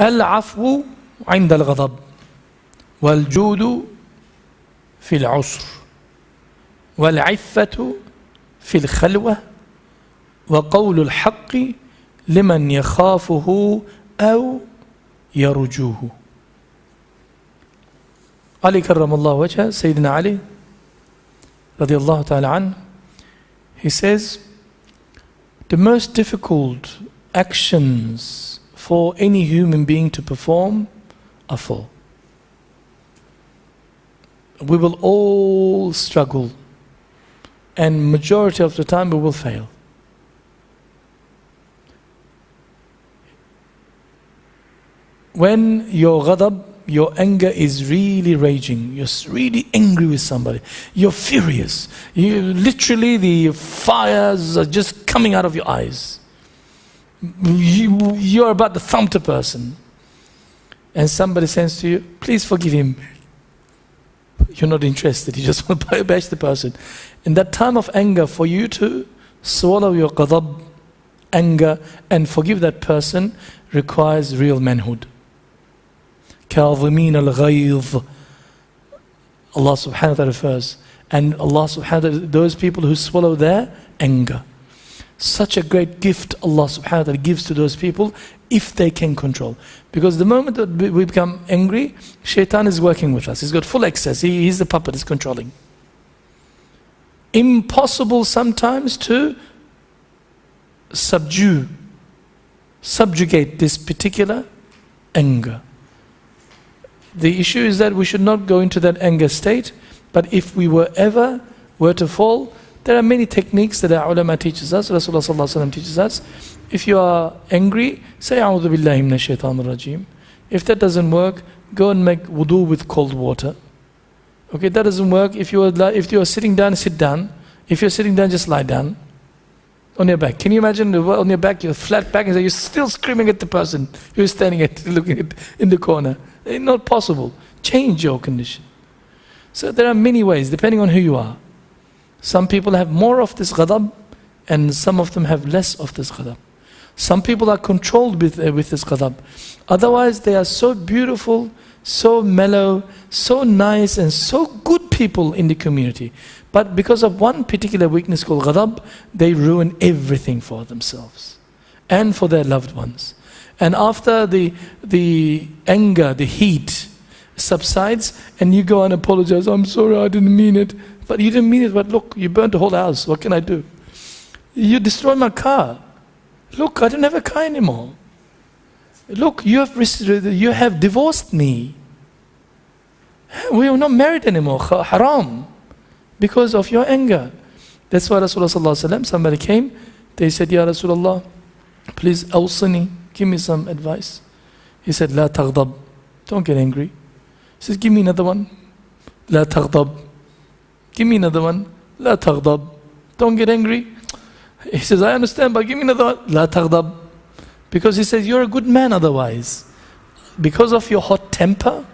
العفو عند الغضب، والجود في العسر، والعفة في الخلوة، وقول الحق لمن يخافه أو يرجوه. Ali karramallahu wajha, Sayyidina Ali radiyallahu ta'ala an, he says, the most difficult actions for any human being to perform are 4. We will all struggle, and majority of the time we will fail. When your ghadab, your anger is really raging, you're really angry with somebody, you're furious, you literally, the fires are just coming out of your eyes, you're about to thump a person, and somebody says to you, please forgive him. You're not interested, you just want to bash the person. In that time of anger, for you to swallow your ghadab, anger, and forgive that person requires real manhood. كاظمين الغيظ, Allah subhanahu wa ta'ala refers, and Allah subhanahu wa ta'ala, those people who swallow their anger. Such a great gift Allah subhanahu wa ta'ala gives to those people if they can control. Because the moment that we become angry, shaitan is working with us. He's got full access. He's the puppet, he's controlling. Impossible sometimes to subjugate this particular anger. The issue is that we should not go into that anger state, but if we were to fall, there are many techniques that our ulama teaches us, Rasulullah sallallahu alaihi wasallam teaches us. If you are angry, say A'udhu billahi minash shaitanir rajim. If that doesn't work, go and make wudu with cold water. Okay, that doesn't work. If you are sitting down, sit down. If you're sitting down, just lie down on your back. Can you imagine on your back, your flat back, and you're still screaming at the person who's standing looking at in the corner? It's not possible. Change your condition. So there are many ways, depending on who you are. Some people have more of this ghadab and some of them have less of this ghadab. Some people are controlled with this ghadab. Otherwise, they are so beautiful, so mellow, so nice, and so good people in the community. But because of one particular weakness called ghadab, they ruin everything for themselves and for their loved ones. And after the anger, the heat subsides, and you go and apologize, I'm sorry, I didn't mean it. But you didn't mean it, but look, you burnt the whole house, what can I do? You destroyed my car. Look, I don't have a car anymore. Look, you have divorced me. We are not married anymore, haram, because of your anger. That's why Rasulullah, somebody came, they said, Ya Rasulullah, please awsini, give me some advice. He said, La taghdab, don't get angry. He says, give me another one. La taghdab. Give me another one. La taghdab. Don't get angry. He says, I understand, but give me another one. La taghdab. Because he says, you're a good man otherwise. Because of your hot temper,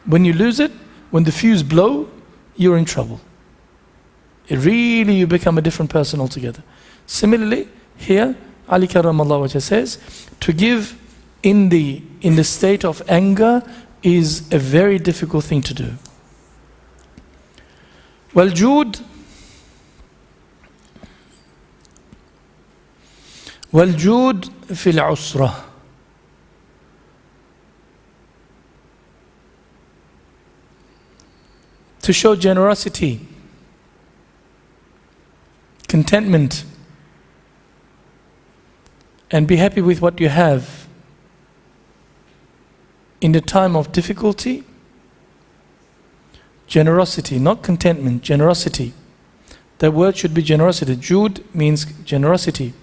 when you lose it, when the fuse blow, you're in trouble. You become a different person altogether. Similarly, here, Ali Karramallahu Wajha says, to give in the state of anger is a very difficult thing to do. والجود في العسرة. To show generosity, contentment, and be happy with what you have in the time of difficulty. Generosity, not contentment, generosity. The word should be generosity. Jud means generosity.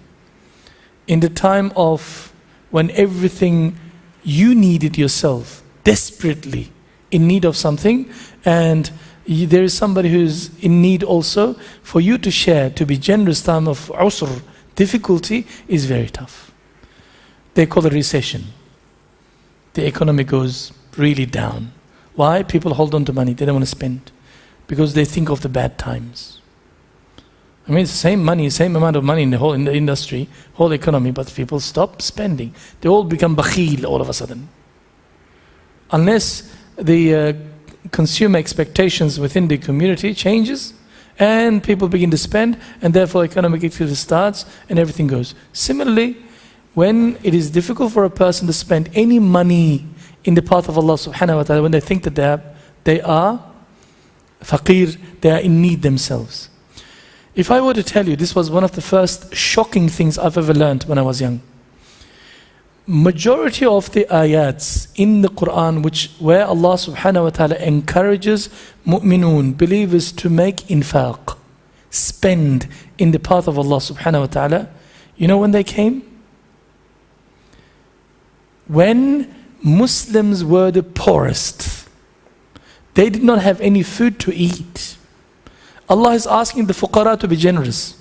In the time of when everything you needed yourself, desperately in need of something, and there is somebody who's in need also, for you to share, to be generous, time of usr, difficulty, is very tough. They call it recession. The economy goes really down. Why? People hold on to money, they don't want to spend, because they think of the bad times. I mean, it's the same money, same amount of money in the industry, whole economy, but people stop spending. They all become bakhil all of a sudden. Unless the consumer expectations within the community changes, and people begin to spend, and therefore economic activity starts, and everything goes. Similarly, when it is difficult for a person to spend any money in the path of Allah subhanahu wa ta'ala, when they think that they are faqir, they are in need themselves. If I were to tell you, this was one of the first shocking things I've ever learned when I was young. Majority of the ayats in the Quran where Allah subhanahu wa ta'ala encourages mu'minun, believers, to make infaq, spend in the path of Allah subhanahu wa ta'ala, you know when they came? When Muslims were the poorest. They did not have any food to eat. Allah is asking the fuqara to be generous.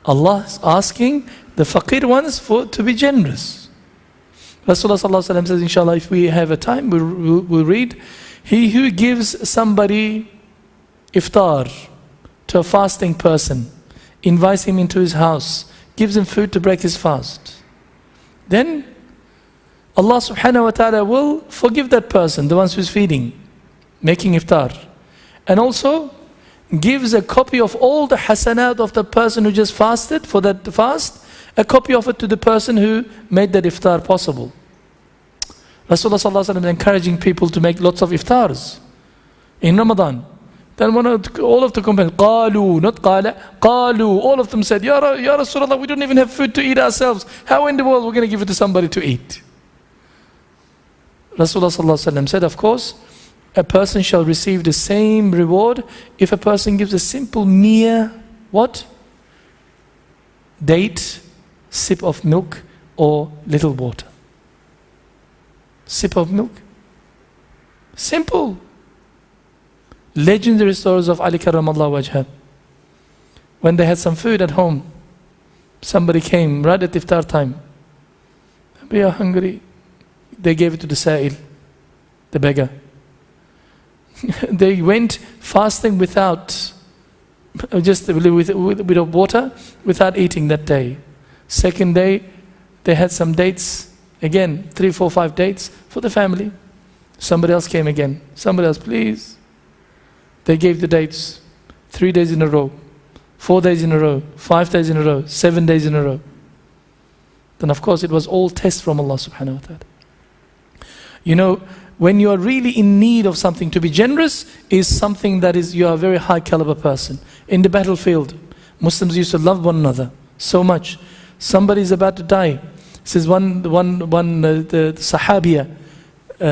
Allah is asking the faqir ones to be generous. Rasulullah sallallahu alaihi wasallam says, inshallah, if we have a time, we'll read, he who gives somebody iftar, to a fasting person, invites him into his house, gives him food to break his fast, then Allah subhanahu wa ta'ala will forgive that person, the ones who's feeding, making iftar. And also gives a copy of all the hasanat of the person who just fasted for that fast, a copy of it to the person who made that iftar possible. Rasulullah sallallahu alaihi wasallam is encouraging people to make lots of iftars in Ramadan. Then all of the companions, qalu, not qala, qalu, all of them said, Ya Rasulullah, we don't even have food to eat ourselves. How in the world we're going to give it to somebody to eat? Rasulullah sallallahu alaihi wasallam said, of course, a person shall receive the same reward if a person gives a simple mere, what? Date, sip of milk, or little water. Sip of milk. Simple. Legendary stories of Ali Karramallahu Wajha. When they had some food at home, somebody came right at iftar time. We are hungry. They gave it to the sa'il, the beggar. They went fasting without just with water without eating that day. Second day, they had some dates. Again, 3, 4, 5 dates for the family. Somebody else came again. Somebody else, please. They gave the dates 3 days in a row, 4 days in a row, 5 days in a row, 7 days in a row. Then of course it was all test from Allah subhanahu wa ta'ala. You know, when you are really in need of something, to be generous is something that is, you are a very high caliber person. In the battlefield, Muslims used to love one another so much. Somebody is about to die. Says the Sahabiya,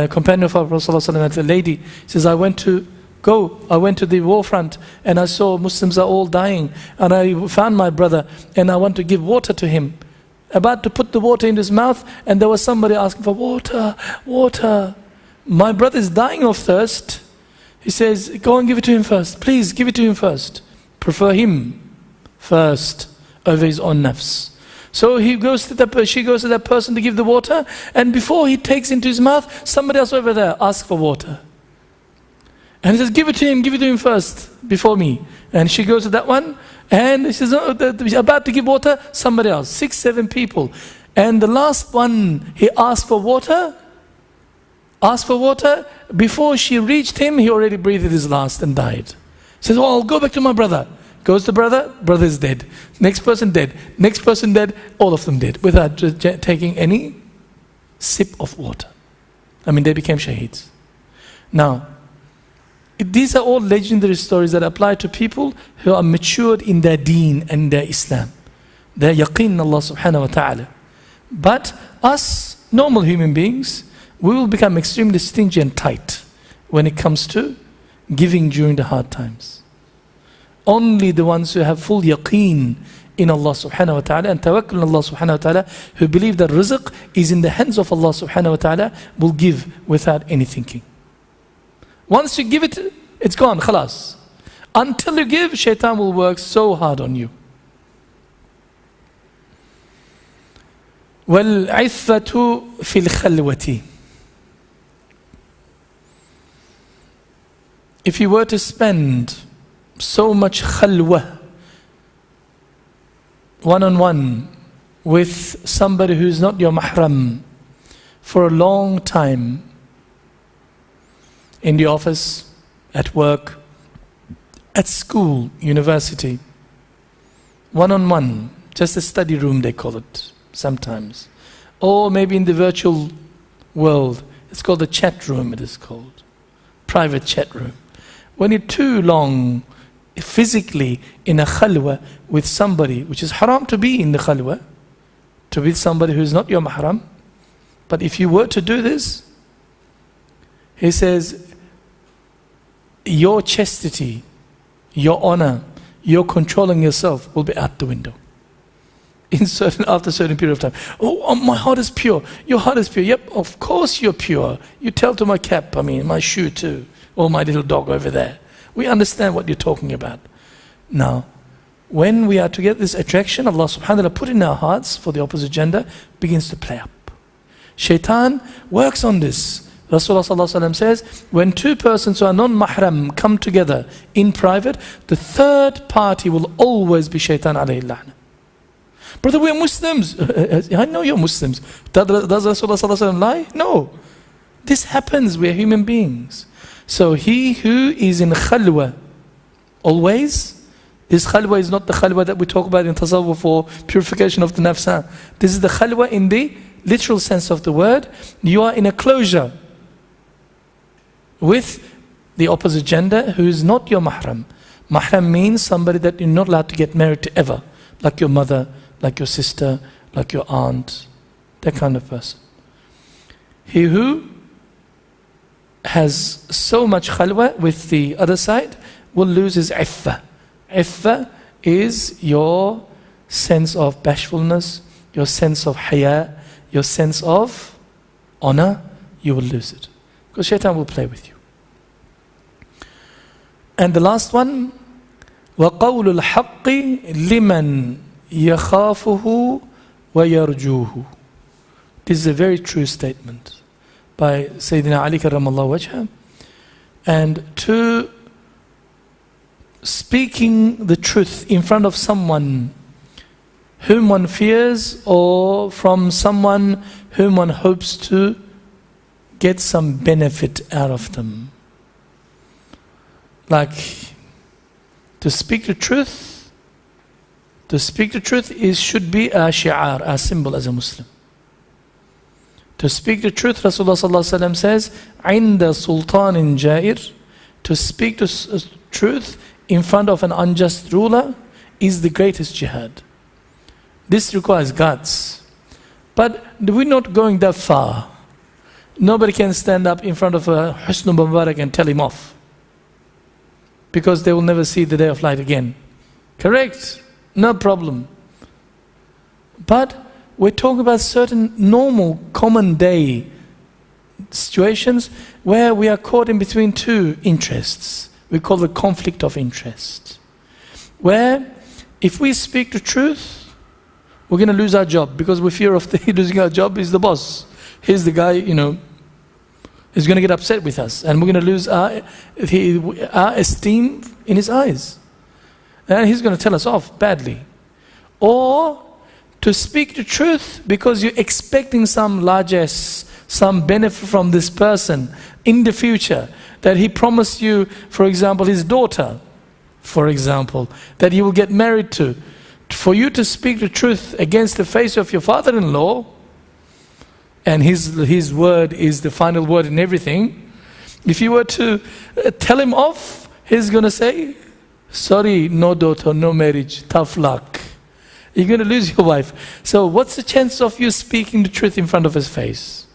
companion of our Prophet, a lady, says, I went to the war front and I saw Muslims are all dying, and I found my brother and I want to give water to him. About to put the water in his mouth, and there was somebody asking for water, water. My brother is dying of thirst. He says, go and give it to him first. Please give it to him first. Prefer him first over his own nafs. So she goes to that person to give the water, and before he takes into his mouth, somebody else over there asks for water. And he says, give it to him first, before me. And she goes to that one, and he says, about to give water, somebody else, 6, 7 people. And the last one, he asked for water. Before she reached him, he already breathed his last and died. Says, oh, I'll go back to my brother. Goes to brother is dead. Next person dead. Next person dead. All of them dead, without taking any sip of water. I mean, they became shaheeds. Now, these are all legendary stories that apply to people who are matured in their deen and their Islam. Their yaqeen in Allah subhanahu wa ta'ala. But us, normal human beings, we will become extremely stingy and tight when it comes to giving during the hard times. Only the ones who have full yaqeen in Allah subhanahu wa ta'ala and tawakkul on Allah subhanahu wa ta'ala, who believe that rizq is in the hands of Allah subhanahu wa ta'ala, will give without any thinking. Once you give it, it's gone, khalas. Until you give, shaitan will work so hard on you. وَالْعِفَّةُ فِي الْخَلْوَةِ. If you were to spend so much khalwa, one-on-one, with somebody who is not your mahram for a long time, in the office, at work, at school, university, one-on-one, just a study room they call it sometimes, or maybe in the virtual world, it's called the chat room, it is called, private chat room. When you're too long physically in a khalwa with somebody, which is haram to be in the khalwa, to be somebody who is not your mahram, but if you were to do this, he says, your chastity, your honor, your controlling yourself will be out the window. After a certain period of time. Oh, my heart is pure. Your heart is pure. Yep, of course you're pure. You tell to my cap, my shoe too. Or my little dog over there. We understand what you're talking about. Now, when we are together, this attraction Allah subhanahu wa ta'ala put in our hearts for the opposite gender begins to play up. Shaitan works on this. Rasulullah sallallahu alaihi wasallam says, when two persons who are non-mahram come together in private, the third party will always be shaitan alayhi la'na. Brother, we are Muslims. I know you're Muslims. Does Rasulullah sallallahu alaihi wasallam lie? No. This happens. We are human beings. So he who is in khalwa always, this khalwa is not the khalwa that we talk about in tasawwuf for purification of the nafs. This is the khalwa in the literal sense of the word. You are in a closure with the opposite gender who is not your mahram. Mahram means somebody that you're not allowed to get married to ever, like your mother, like your sister, like your aunt, that kind of person. He who has so much khalwa with the other side will lose his iffa. Iffa is your sense of bashfulness, your sense of haya, your sense of honor. You will lose it because shaitan will play with you. And the last one, وَقَوْلُ الْحَقِّ لِمَنْ يَخَافُهُ وَيَرْجُوهُ. This is a very true statement by Sayyidina Ali karramallahu wajha. And to speaking the truth in front of someone whom one fears or from someone whom one hopes to get some benefit out of them. Like, to speak the truth should be a shi'ar, a symbol as a Muslim. To speak the truth, Rasulullah sallallahu alaihi wasallam says, عِنْدَ سُلْطَانٍ جَائِرٍ, to speak the truth in front of an unjust ruler is the greatest jihad. This requires guts. But we're not going that far. Nobody can stand up in front of a Husn Mubarak and tell him off, because they will never see the day of light again. Correct? No problem. But we're talking about certain normal, common day situations where we are caught in between two interests. We call it conflict of interest. Where if we speak the truth, we're going to lose our job, because we fear of losing our job. He's the boss. He's the guy, he's going to get upset with us, and we're going to lose our esteem in his eyes. And he's going to tell us off badly. Or to speak the truth because you're expecting some largesse, some benefit from this person in the future, that he promised you, for example, his daughter, for example, that he will get married to. For you to speak the truth against the face of your father-in-law, and his word is the final word in everything, if you were to tell him off, he's going to say, sorry, no daughter, no marriage, tough luck. You're going to lose your wife. So what's the chance of you speaking the truth in front of his face?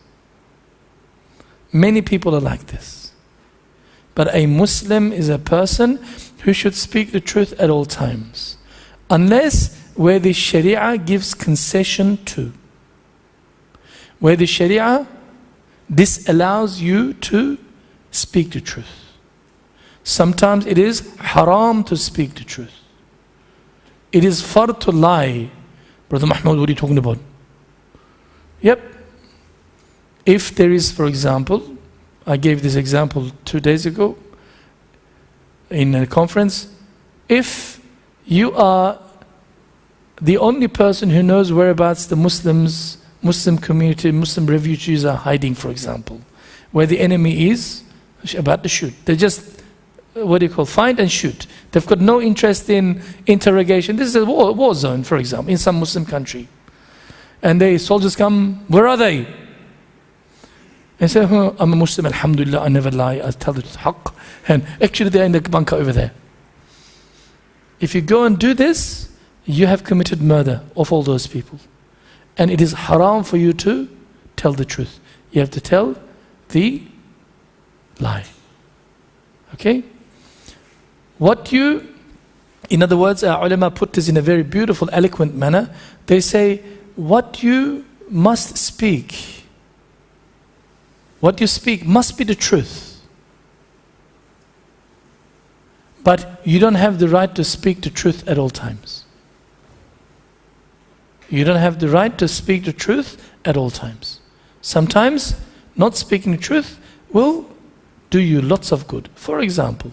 Many people are like this. But a Muslim is a person who should speak the truth at all times, unless where the Sharia gives concession to. Where the Sharia disallows you to speak the truth. Sometimes it is haram to speak the truth. It is fard to lie. Brother Mahmud, what are you talking about? Yep. If there is, for example, I gave this example 2 days ago in a conference, if you are the only person who knows whereabouts the Muslim community, Muslim refugees are hiding, for example, where the enemy is about to shoot. They just, find and shoot. They've got no interest in interrogation. This is a war zone, for example, in some Muslim country. And the soldiers come, where are they? And say, I'm a Muslim, alhamdulillah, I never lie, I tell the haqq. And actually they're in the bunker over there. If you go and do this, you have committed murder of all those people. And it is haram for you to tell the truth. You have to tell the lie. Okay? In other words, our ulama put this in a very beautiful, eloquent manner. They say, what you must speak, what you speak must be the truth. But you don't have the right to speak the truth at all times. You don't have the right to speak the truth at all times. Sometimes, not speaking the truth will do you lots of good. For example,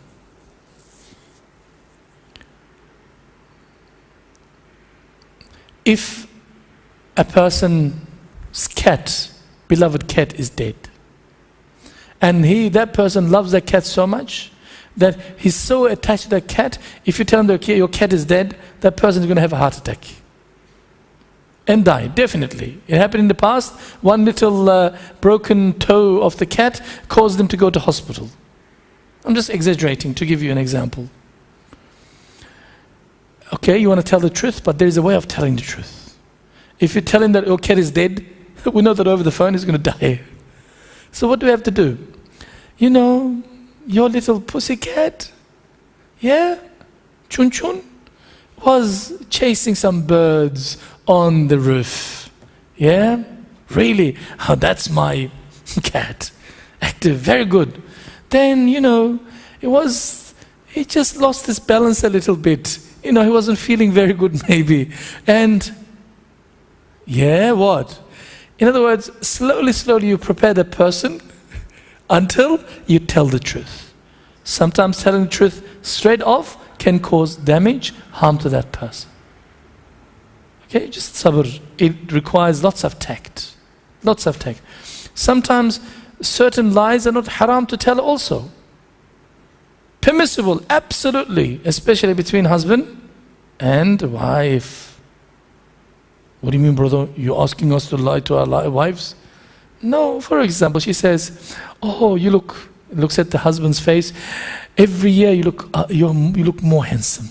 if a person's cat, beloved cat, is dead, and that person loves that cat so much that he's so attached to that cat, if you tell him that your cat is dead, that person is going to have a heart attack and die, definitely. It happened in the past. One little broken toe of the cat caused them to go to hospital. I'm just exaggerating to give you an example. Okay, you want to tell the truth, but there is a way of telling the truth. If you tell him that your cat is dead, we know that over the phone he's going to die. So what do we have to do? Your little pussy cat, Chun Chun, was chasing some birds on the roof. Yeah? Really? Oh, that's my cat. Active, very good. Then, he just lost his balance a little bit. He wasn't feeling very good maybe. And, what? In other words, slowly you prepare the person until you tell the truth. Sometimes telling the truth straight off can cause damage, harm to that person. Okay, just sabr. It requires lots of tact. Lots of tact. Sometimes certain lies are not haram to tell also. Permissible, absolutely, especially between husband and wife. What do you mean, brother? You're asking us to lie to our wives? No, for example, she says, oh, looks at the husband's face. Every year you look more handsome.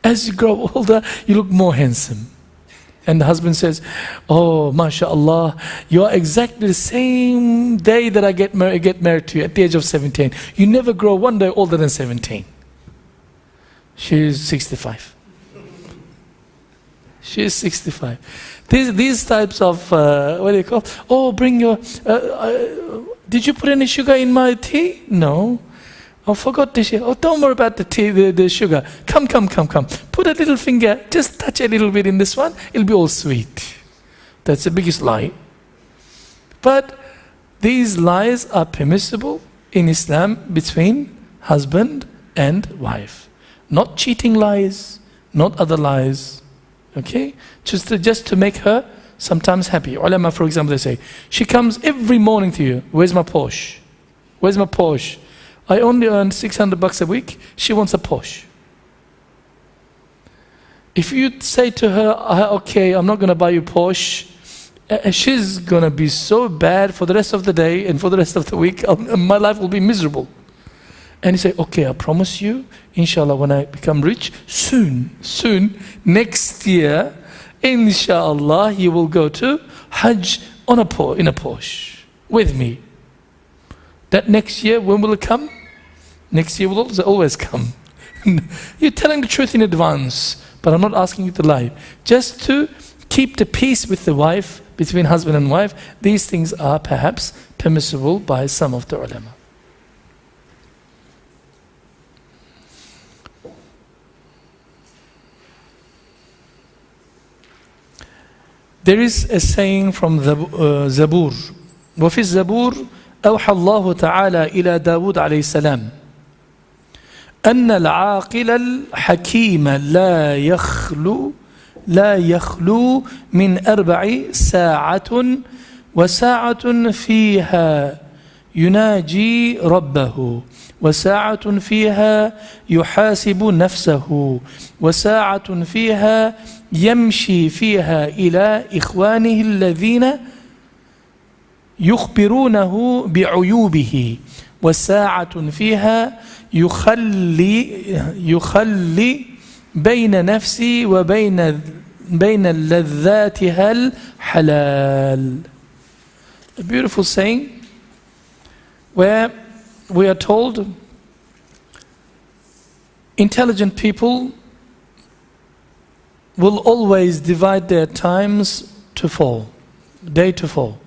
As you grow older, you look more handsome. And the husband says, oh, mashallah, you are exactly the same day that I get married to you at the age of 17. You never grow one day older than 17. She's 65. She's 65. These types of, what do you call? Oh, bring your, did you put any sugar in my tea? No. I forgot the sugar. Oh, don't worry about the tea, the sugar. Come. Put a little finger, just touch a little bit in this one. It'll be all sweet. That's the biggest lie. But these lies are permissible in Islam between husband and wife. Not cheating lies, not other lies. Okay? Just to make her sometimes happy. Ulama, for example, they say, she comes every morning to you. Where's my Porsche? Where's my Porsche? I only earn $600 a week. She wants a Porsche. If you say to her, okay, I'm not going to buy you Porsche, she's going to be so bad for the rest of the day and for the rest of the week. My life will be miserable. And you say, okay, I promise you, inshallah, when I become rich, soon, next year, inshallah, you will go to Hajj in a Porsche with me. That next year, when will it come? Next year will always come. You're telling the truth in advance, but I'm not asking you to lie. Just to keep the peace with the wife, between husband and wife, these things are perhaps permissible by some of the ulama. There is a saying from the Zabur. وفي الزبور أوحى الله تعالى إلى داود عليه السلام أن العاقل الحكيم لا يخلو من 4 ساعة وساعة فيها يناجي ربه وساعة فيها يحاسب نفسه وساعة فيها يمشي فيها إلى إخوانه الذين يخبرونه بعيوبه وساعة فيها يخلي بين نفسي وبين لذاتها الحلال. A beautiful saying where we are told intelligent people will always divide their times to 4, day to 4.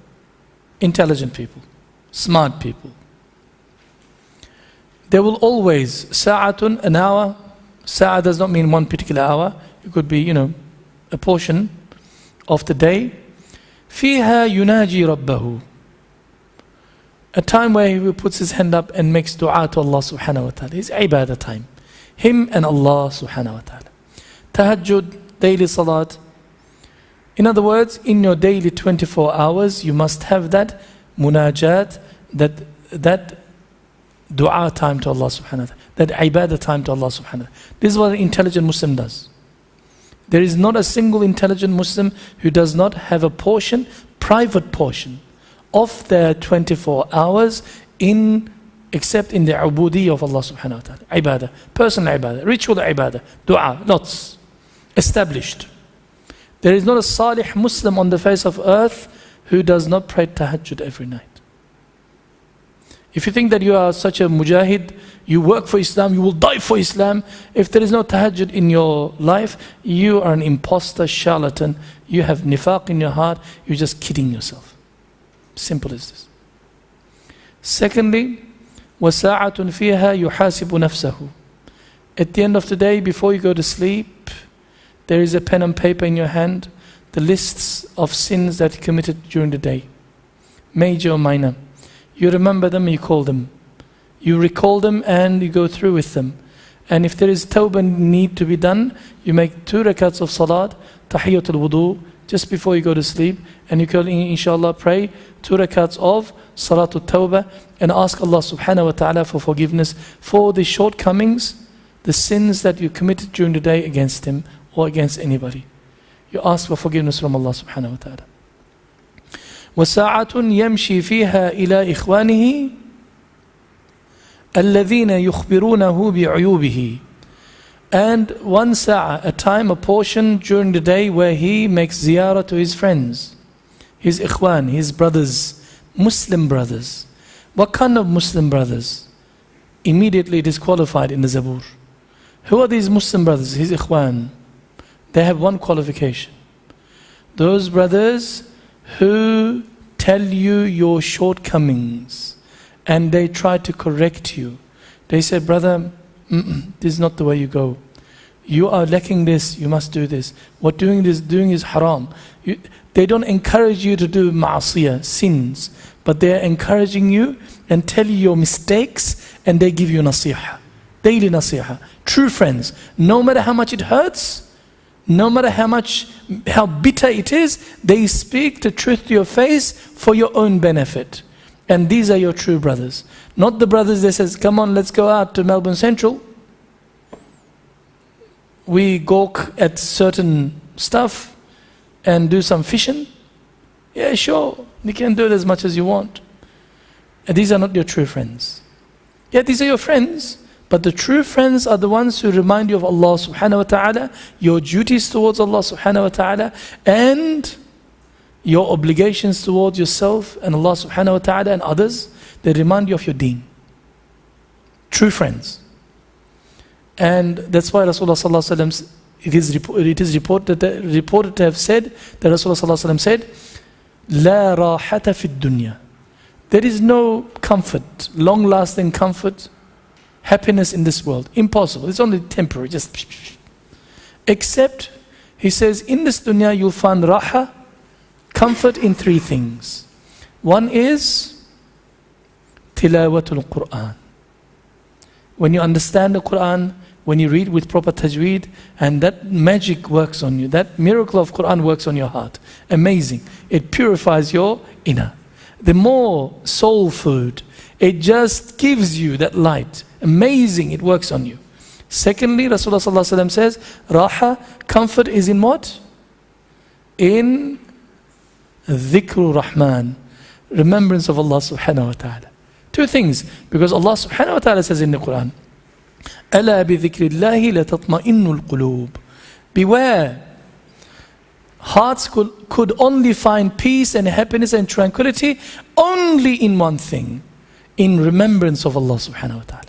Intelligent people, smart people. They will always, sa'atun, an hour. Sa'a does not mean one particular hour. It could be, a portion of the day. فيها يناجي ربه. A time where he puts his hand up and makes dua to Allah subhanahu wa ta'ala. It's ibadah time. Him and Allah subhanahu wa ta'ala. Tahajjud, daily salat. In other words, in your daily 24 hours, you must have that munajat, that dua time to Allah subhanahu wa ta'ala, that ibadah time to Allah subhanahu wa ta'ala. This is what an intelligent Muslim does. There is not a single intelligent Muslim who does not have a portion, private portion, of their 24 hours except in the ubudi of Allah subhanahu wa ta'ala. Ibadah, personal ibadah, ritual ibadah, dua, lots, established. There is not a salih Muslim on the face of earth who does not pray tahajjud every night. If you think that you are such a mujahid, you work for Islam, you will die for Islam, if there is no tahajjud in your life, you are an imposter, charlatan, you have nifaq in your heart, you're just kidding yourself. Simple as this. Secondly, وَسَاعَةٌ فِيهَا يُحَاسِبُ نَفْسَهُ. At the end of the day, before you go to sleep, there is a pen and paper in your hand, the lists of sins that you committed during the day, major or minor. You remember them, you call them. You recall them and you go through with them. And if there is tawbah need to be done, you make 2 rakats of salat, tahiyyatul wudu, just before you go to sleep. And you can, inshallah, pray 2 rakats of salatul tawbah and ask Allah subhanahu wa ta'ala for forgiveness for the shortcomings, the sins that you committed during the day against him or against anybody. You ask for forgiveness from Allah subhanahu wa ta'ala. وَسَاعَةٌ يَمْشِي فِيهَا إِلَىٰ إِخْوَانِهِ الَّذِينَ يُخْبِرُونَهُ بِعُيُوبِهِ. And 1 sa'a, a time, a portion during the day where he makes ziyarah to his friends, his ikhwan, his brothers, Muslim brothers. What kind of Muslim brothers? Immediately it is qualified in the Zabur. Who are these Muslim brothers? His ikhwan. They have one qualification. Those brothers who tell you your shortcomings and they try to correct you. They say, brother, this is not the way you go. You are lacking this, you must do this. What doing is haram. They don't encourage you to do ma'asiyah, sins, but they are encouraging you and tell you your mistakes, and they give you nasihah, daily nasihah. True friends, no matter how much it hurts, no matter how bitter it is, they speak the truth to your face for your own benefit. And these are your true brothers. Not the brothers that says, come on, let's go out to Melbourne Central. We gawk at certain stuff and do some fishing. Yeah, sure, you can do it as much as you want. And these are not your true friends. Yeah, these are your friends, but the true friends are the ones who remind you of Allah subhanahu wa ta'ala, your duties towards Allah subhanahu wa ta'ala, and your obligations towards yourself and Allah subhanahu wa ta'ala and others. They remind you of your deen. True friends. And that's why Rasulullah sallallahu alaihi wasallam, it is reported to have said that Rasulullah sallallahu alaihi wasallam said, "La rahata fi dunya." There is no comfort, long-lasting comfort, happiness in this world. Impossible. It's only temporary. Just except, he says, in this dunya you'll find raha, comfort in 3 things. One is tilawatul Quran. When you understand the Quran, when you read with proper tajweed, and that magic works on you, that miracle of Quran works on your heart. Amazing. It purifies your inner. The more soul food, it just gives you that light. Amazing, it works on you. Secondly, Rasulullah sallallahu alaihi wasallam says, raha, comfort is in what? In dhikru rahman, remembrance of Allah subhanahu wa ta'ala. 2 things, because Allah subhanahu wa ta'ala says in the Quran, أَلَا بِذِكْرِ اللَّهِ لَتَطْمَئِنُّ الْقُلُوبِ. Beware, hearts could only find peace and happiness and tranquility only in one thing, in remembrance of Allah subhanahu wa ta'ala.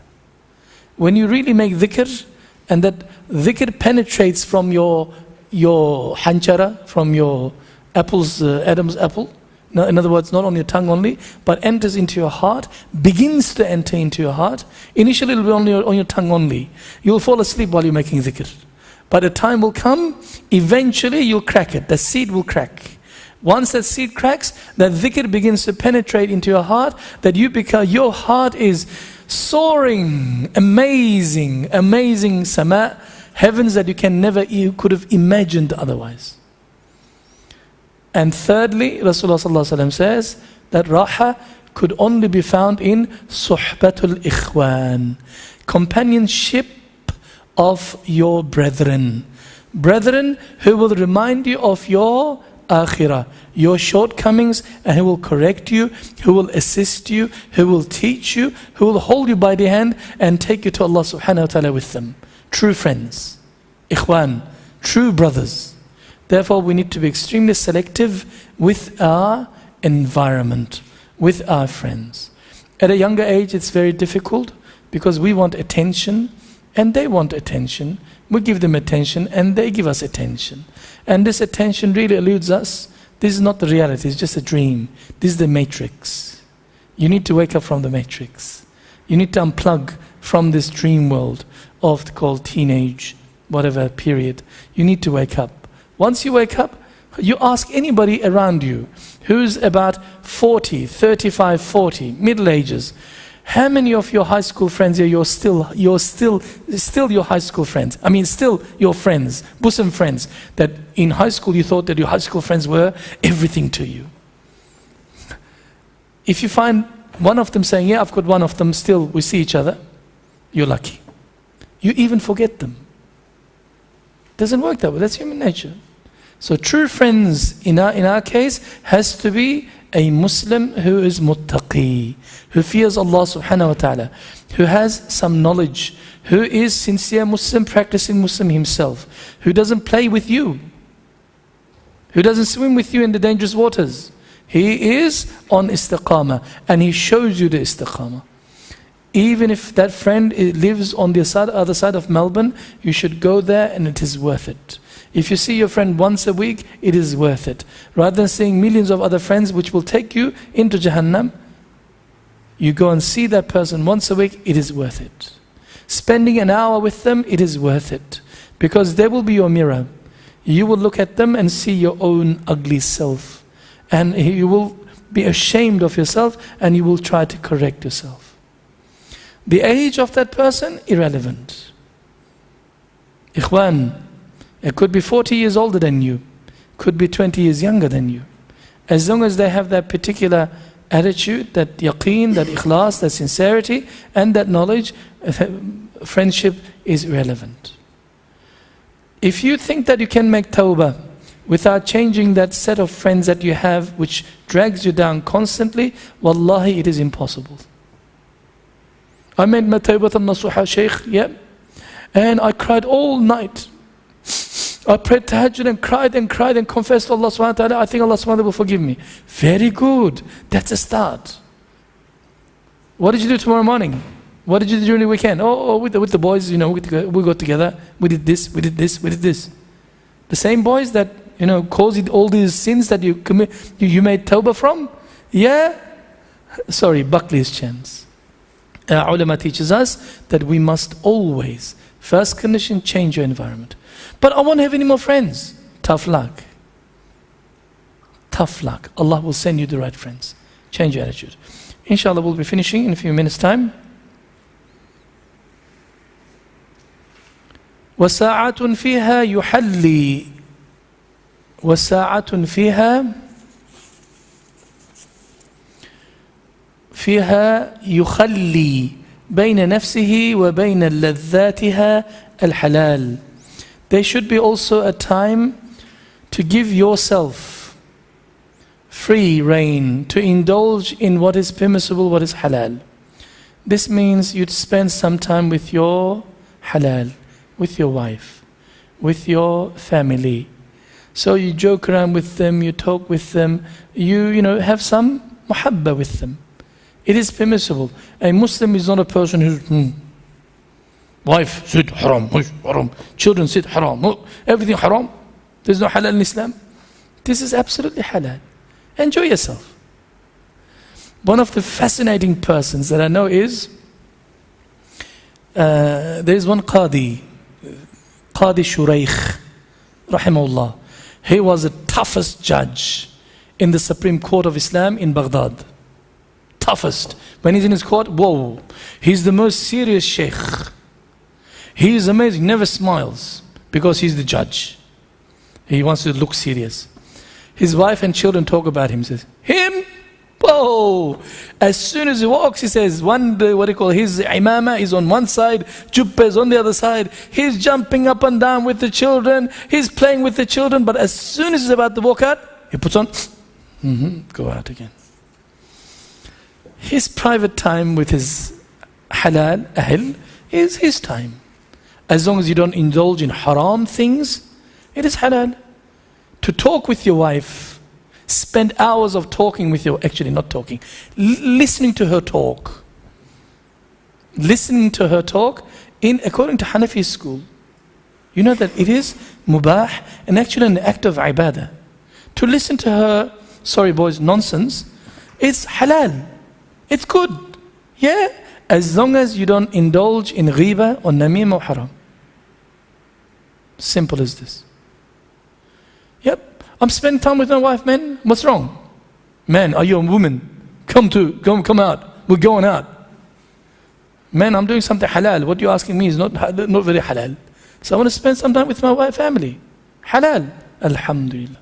When you really make dhikr, and that dhikr penetrates from your hanchara, from your apple's, Adam's apple, no, in other words, not on your tongue only, but enters into your heart, begins to enter into your heart. Initially it will be only on your tongue only. You'll fall asleep while you're making dhikr. But a time will come, eventually you'll crack it. The seed will crack. Once that seed cracks, that dhikr begins to penetrate into your heart, that your heart is soaring, amazing sama, heavens that you could have imagined otherwise. And thirdly, Rasulullah sallallahu alaihi wasallam says that raha could only be found in suhbatul ikhwan, companionship of your brethren. Brethren who will remind you of your akhirah, your shortcomings, and who will correct you, who will assist you, who will teach you, who will hold you by the hand and take you to Allah subhanahu wa ta'ala with them. True friends, ikhwan, true brothers. Therefore, we need to be extremely selective with our environment, with our friends. At a younger age, it's very difficult because we want attention and they want attention. We give them attention and they give us attention. And this attention really eludes us. This is not the reality, it's just a dream. This is the matrix. You need to wake up from the matrix. You need to unplug from this dream world of called teenage, whatever period. You need to wake up. Once you wake up, you ask anybody around you who's about 40, 35, 40, middle ages. How many of your high school friends here, you're still your high school friends? I mean, still your friends, bosom friends, that in high school you thought that your high school friends were everything to you. If you find one of them saying, yeah, I've got one of them, still we see each other, you're lucky. You even forget them. Doesn't work that way. That's human nature. So true friends in our case has to be a Muslim who is muttaqi, who fears Allah subhanahu wa ta'ala, who has some knowledge, who is sincere Muslim, practicing Muslim himself, who doesn't play with you, who doesn't swim with you in the dangerous waters. He is on istiqamah and he shows you the istiqamah. Even if that friend lives on the other side of Melbourne, you should go there and it is worth it. If you see your friend once a week, it is worth it. Rather than seeing millions of other friends which will take you into Jahannam, you go and see that person once a week, it is worth it. Spending an hour with them, it is worth it. Because they will be your mirror. You will look at them and see your own ugly self. And you will be ashamed of yourself and you will try to correct yourself. The age of that person, irrelevant. Ikhwan, it could be 40 years older than you, could be 20 years younger than you. As long as they have that particular attitude, that yaqeen, that ikhlas, that sincerity, and that knowledge, friendship is relevant. If you think that you can make tawbah without changing that set of friends that you have, which drags you down constantly, wallahi, it is impossible. I made my tawbah al-nasuha, Shaykh, yeah, and I cried all night. I prayed tahajjud and cried and confessed to Allah subhanahu wa ta'ala. I think Allah subhanahu wa ta'ala will forgive me. Very good. That's a start. What did you do tomorrow morning? What did you do during the weekend? With the boys, we got together. We did this. The same boys that, caused all these sins that you commit, you made tawbah from? Yeah? Sorry, Buckley's chance. Our ulama teaches us that we must always, first condition, change your environment. But I won't have any more friends. Tough luck. Tough luck. Allah will send you the right friends. Change your attitude. Inshallah, we'll be finishing in a few minutes' time. وَسَاعَةٌ فِيهَا يُحَلِّي وَسَاعَةٌ فيها يخلي بين نفسه وبين لذاتها الحلال. There should be also a time to give yourself free rein, to indulge in what is permissible, what is halal. This means you'd spend some time with your halal, with your wife, with your family. So you joke around with them, you talk with them, you have some muhabba with them. It is permissible. A Muslim is not a person who's wife said haram, haram. Children said haram, everything haram. There's no halal in Islam. This is absolutely halal. Enjoy yourself. One of the fascinating persons that I know is, there is one Qadi Shuraykh, rahimahullah. He was the toughest judge in the Supreme Court of Islam in Baghdad. Toughest. When he's in his court, whoa, he's the most serious sheikh. He is amazing, never smiles because he's the judge. He wants to look serious. His wife and children talk about him, says, him? Whoa! As soon as he walks, he says, his imama is on one side, jubba is on the other side. He's jumping up and down with the children, he's playing with the children, but as soon as he's about to walk out, he puts on, go out again. His private time with his halal, ahl, is his time. As long as you don't indulge in haram things, it is halal. To talk with your wife, spend hours of talking with your, actually not talking, listening to her talk. Listening to her talk, according to Hanafi school, you know that it is mubah and actually an act of ibadah. To listen to her, sorry boys, nonsense, it's halal. It's good. Yeah? As long as you don't indulge in ghiba or namim or haram. Simple as this. Yep. I'm spending time with my wife, man. What's wrong? Man, are you a woman? Come out. We're going out. Man, I'm doing something halal. What you're asking me is not very halal. So I want to spend some time with my family. Halal. Alhamdulillah.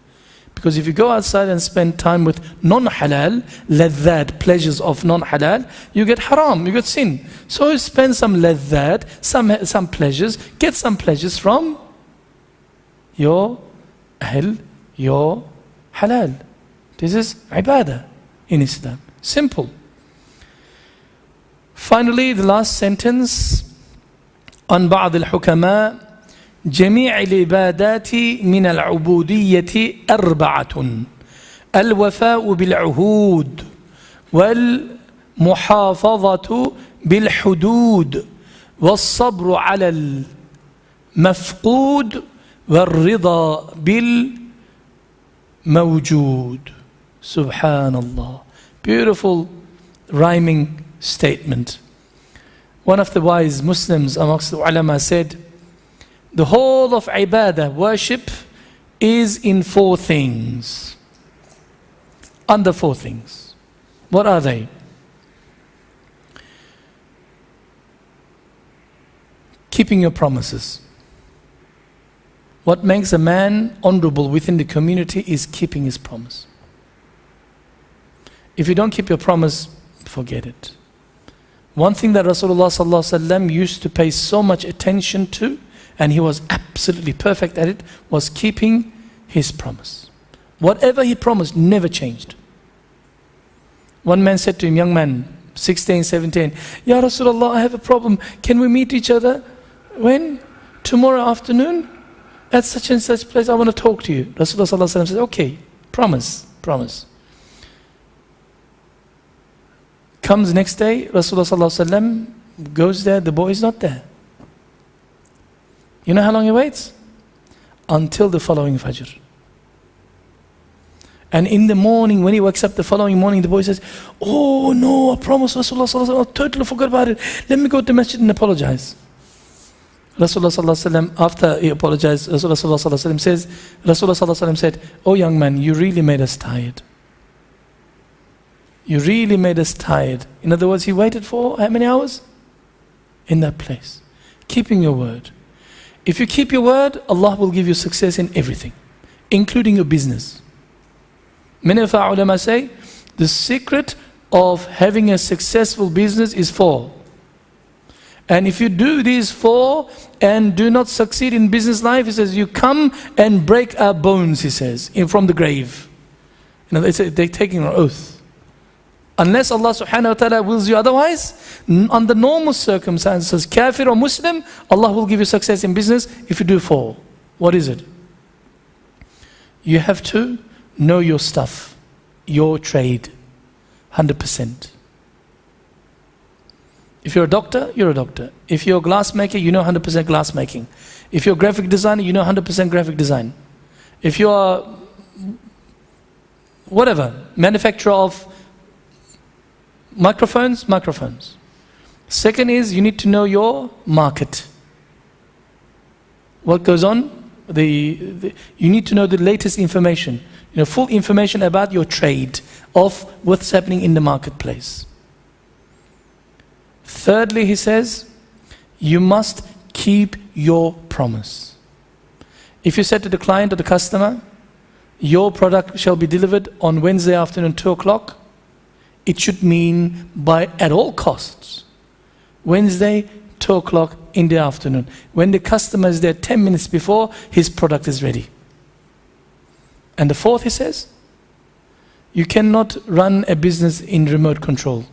Because if you go outside and spend time with non-halal, ladhat, pleasures of non-halal, you get haram, you get sin. So you spend some ladhat, some pleasures, get some pleasures from your ahl, your halal. This is ibadah in Islam. Simple. Finally, the last sentence. عن بعض الحكماء جميع العبادات من العبودية أربعة الوفاء بالعهود والمحافظة بالحدود والصبر على المفقود والرضا بالموجود. Subhanallah. Beautiful rhyming statement. One of the wise Muslims amongst the ulama said, the whole of ibadah, worship, is in 4 things. Under 4 things. What are they? Keeping your promises. What makes a man honorable within the community is keeping his promise. If you don't keep your promise, forget it. One thing that Rasulullah ﷺ used to pay so much attention to, and he was absolutely perfect at it, was keeping his promise. Whatever he promised never changed. One man said to him, young man, 16, 17, Ya Rasulullah, I have a problem. Can we meet each other? When? Tomorrow afternoon? At such and such place, I want to talk to you. Rasulullah ﷺ said, okay, promise. Comes next day, Rasulullah ﷺ goes there, the boy is not there. You know how long he waits? Until the following Fajr. And in the morning, when he wakes up the following morning, the boy says, oh no, I promised Rasulullah ﷺ, I totally forgot about it. Let me go to the masjid and apologize. Rasulullah ﷺ, after he apologized, Rasulullah ﷺ said, oh young man, you really made us tired. You really made us tired. In other words, he waited for how many hours? In that place. Keeping your word. If you keep your word, Allah will give you success in everything, including your business. Many of our ulama say, the secret of having a successful business is 4. And if you do these 4 and do not succeed in business life, he says, you come and break our bones, he says, from the grave. You know, they're taking an oath. Unless Allah subhanahu wa ta'ala wills you otherwise, under normal circumstances, kafir or Muslim, Allah will give you success in business if you do 4. What is it? You have to know your stuff, your trade, 100%. If you're a doctor, you're a doctor. If you're a glass maker, you know 100% glass making. If you're a graphic designer, you know 100% graphic design. If you're whatever, manufacturer of microphones. Second is, you need to know your market. What goes on? You need to know the latest information. You know, full information about your trade, of what's happening in the marketplace. Thirdly, he says, you must keep your promise. If you said to the client or the customer, your product shall be delivered on Wednesday afternoon 2 o'clock, it should mean by at all costs, Wednesday, 2 o'clock in the afternoon. When the customer is there 10 minutes before, his product is ready. And the fourth, he says, you cannot run a business in remote control.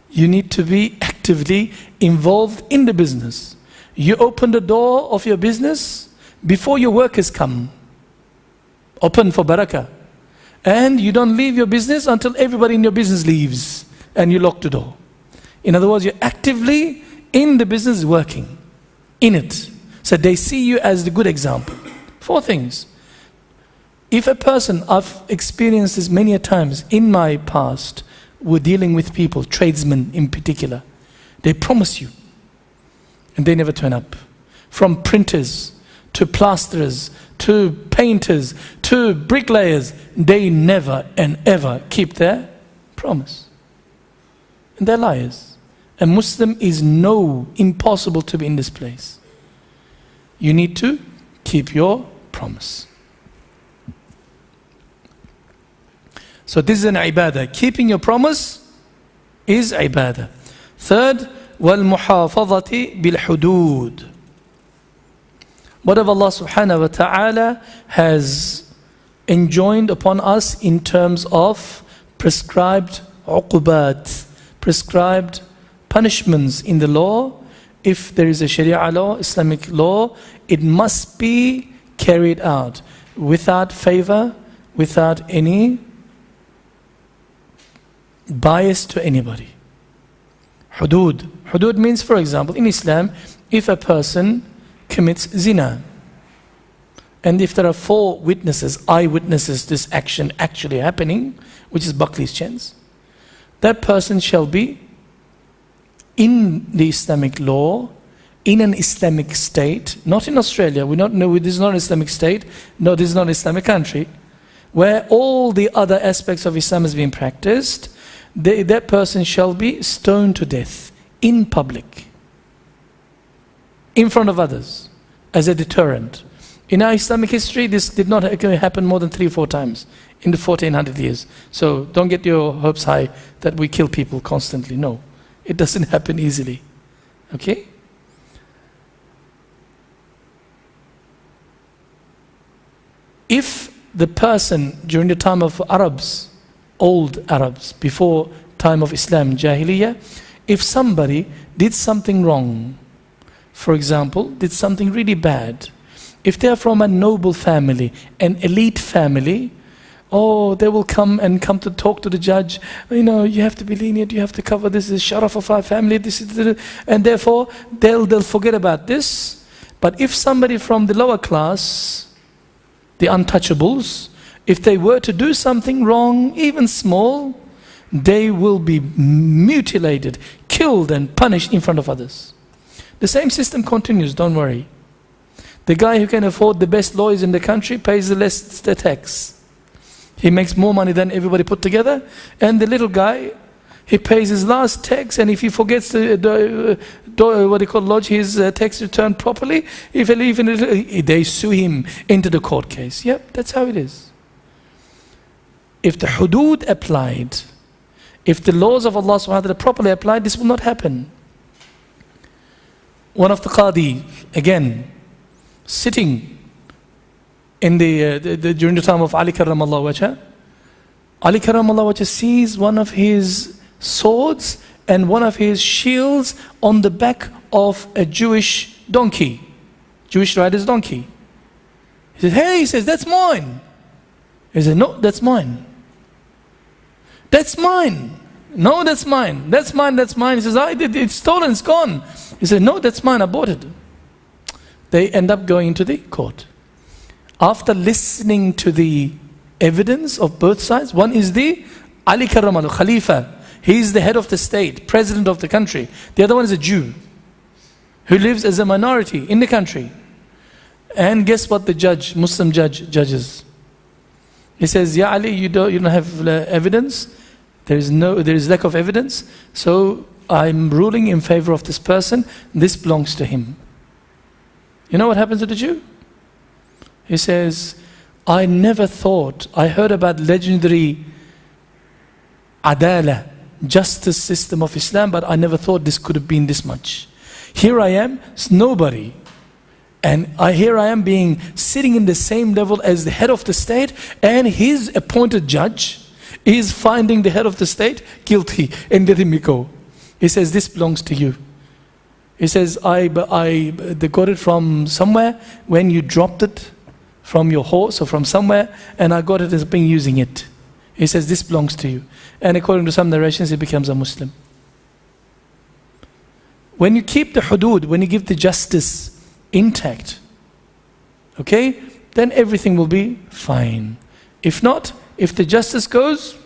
You need to be actively involved in the business. You open the door of your business before your workers come. Open for barakah. And you don't leave your business until everybody in your business leaves and you lock the door. In other words, you're actively in the business working, in it. So they see you as the good example. 4 things. If a person, I've experienced this many a times in my past, we're dealing with people, tradesmen in particular. They promise you and they never turn up. From printers to plasterers to painters to bricklayers, they never and ever keep their promise. And they're liars. a Muslim is impossible to be in this place. You need to keep your promise. So this is an ibadah. Keeping your promise is ibadah. Third, وَالْمُحَافَظَةِ بِالْحُدُودِ. Whatever Allah subhanahu wa ta'ala has enjoined upon us in terms of prescribed uqubat, prescribed punishments in the law. If there is a Sharia law, Islamic law, it must be carried out without favor, without any bias to anybody. Hudud. Hudud means, for example, in Islam, if a person commits zina, and if there are 4 witnesses, eyewitnesses, this action actually happening, which is Buckley's chance, that person shall be in the Islamic law, in an Islamic state, not in Australia. We don't know, this is not an Islamic state, no, this is not an Islamic country, where all the other aspects of Islam is being practiced. That person shall be stoned to death in public, in front of others, as a deterrent. In our Islamic history, this did not happen more than 3-4 times in the 1400 years. So don't get your hopes high that we kill people constantly. No, it doesn't happen easily. Okay? If the person during the time of Arabs, old Arabs, before time of Islam, Jahiliyyah, if somebody did something wrong, for example, did something really bad, if they are from a noble family, an elite family, they will come to talk to the judge. You know, you have to be lenient, you have to cover this is sharaf of our family, this is, and therefore they'll forget about this. But if somebody from the lower class, the untouchables, if they were to do something wrong, even small, they will be mutilated, killed and punished in front of others. The same system continues, don't worry. The guy who can afford the best lawyers in the country pays the less the tax. He makes more money than everybody put together. And the little guy, he pays his last tax, and if he forgets to lodge his tax return properly, they sue him into the court case. Yep, that's how it is. If the hudud applied, if the laws of Allah subhanahu wa ta'ala properly applied, this will not happen. One of the qadi, again, sitting in during the time of Ali karramallahu wajha, Ali karramallahu wajha sees one of his swords and one of his shields on the back of a Jewish donkey, Jewish rider's donkey. He says, hey, he says, that's mine. He said, no, that's mine. That's mine. No, that's mine. That's mine, that's mine. He says, it's stolen, it's gone. He said, no, that's mine, I bought it. They end up going into the court. After listening to the evidence of both sides, one is the Ali Karramallahu, Khalifa. He is the head of the state, president of the country. The other one is a Jew who lives as a minority in the country. And guess what the judge, Muslim judge, judges? He says, Ya Ali, you don't have evidence. There is lack of evidence. So I'm ruling in favor of this person. This belongs to him. You know what happens to the Jew? He says, I never thought, I heard about legendary adala, justice system of Islam, but I never thought this could have been this much. Here I am, it's nobody. And here I am being sitting in the same level as the head of the state, and his appointed judge is finding the head of the state guilty and letting me go. He says, this belongs to you. He says, they got it from somewhere when you dropped it from your horse or from somewhere, and I got it as being using it. He says, this belongs to you. And according to some narrations, he becomes a Muslim. When you keep the hudud, when you give the justice intact, okay, then everything will be fine. If not, if the justice goes,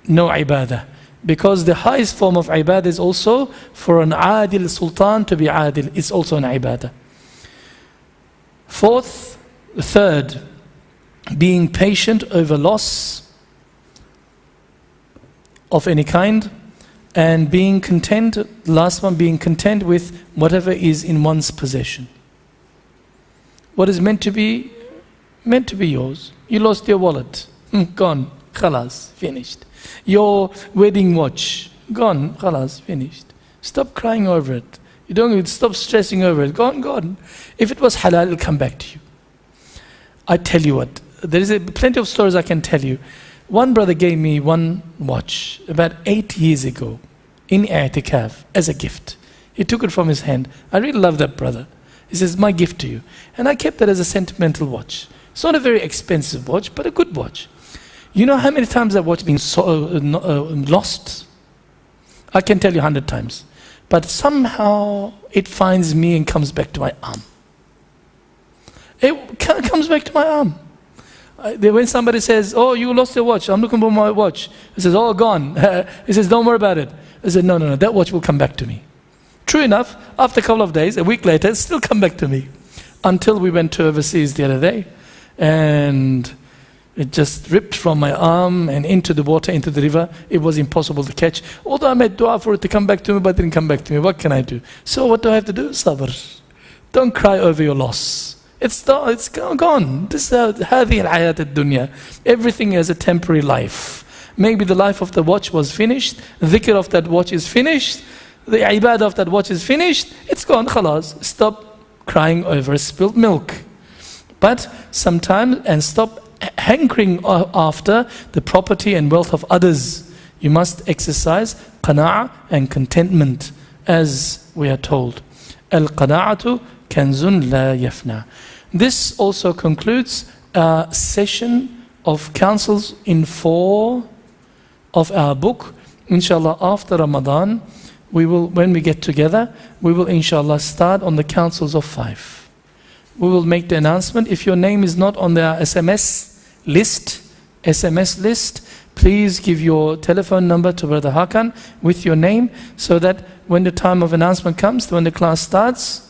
no ibadah. Because the highest form of ibadah is also for an adil sultan to be adil. It's also an ibadah. Third, being patient over loss of any kind. And being content, last one, being content with whatever is in one's possession. What is meant to be yours. You lost your wallet, gone, khalas, finished. Your wedding watch, gone, khalas, finished. Stop crying over it. You don't stop stressing over it. Gone. If it was halal, it'll come back to you. I tell you what, there is plenty of stories I can tell you. One brother gave me one watch about 8 years ago in i'tikaf as a gift. He took it from his hand. I really love that brother. He says, my gift to you. And I kept that as a sentimental watch. It's not a very expensive watch, but a good watch. You know how many times that watch been lost? I can tell you 100 times. But somehow it finds me and comes back to my arm. It comes back to my arm. When somebody says, oh, you lost your watch, I'm looking for my watch. He says, oh, gone. He says, don't worry about it. I said, no, that watch will come back to me. True enough, after a couple of days, a week later, it still come back to me. Until we went to overseas the other day, and it just ripped from my arm and into the water, into the river. It was impossible to catch. Although I made dua for it to come back to me, but it didn't come back to me. What can I do? So what do I have to do? Sabr. Don't cry over your loss. It's gone. This is هذه الحياة الدنيا. Everything is a temporary life. Maybe the life of the watch was finished. The dhikr of that watch is finished. The ibadah of that watch is finished. It's gone. Khalas. Stop crying over spilled milk. But sometimes, and stop hankering after the property and wealth of others. You must exercise qana'ah and contentment, as we are told. Al-qana'atu kanzun la yafna. This also concludes a session of counsels in 4 of our book. Inshallah, after Ramadan, when we get together, we will inshallah start on the counsels of 5. We will make the announcement. If your name is not on the SMS list, please give your telephone number to Brother Hakan with your name, so that when the time of announcement comes, when the class starts,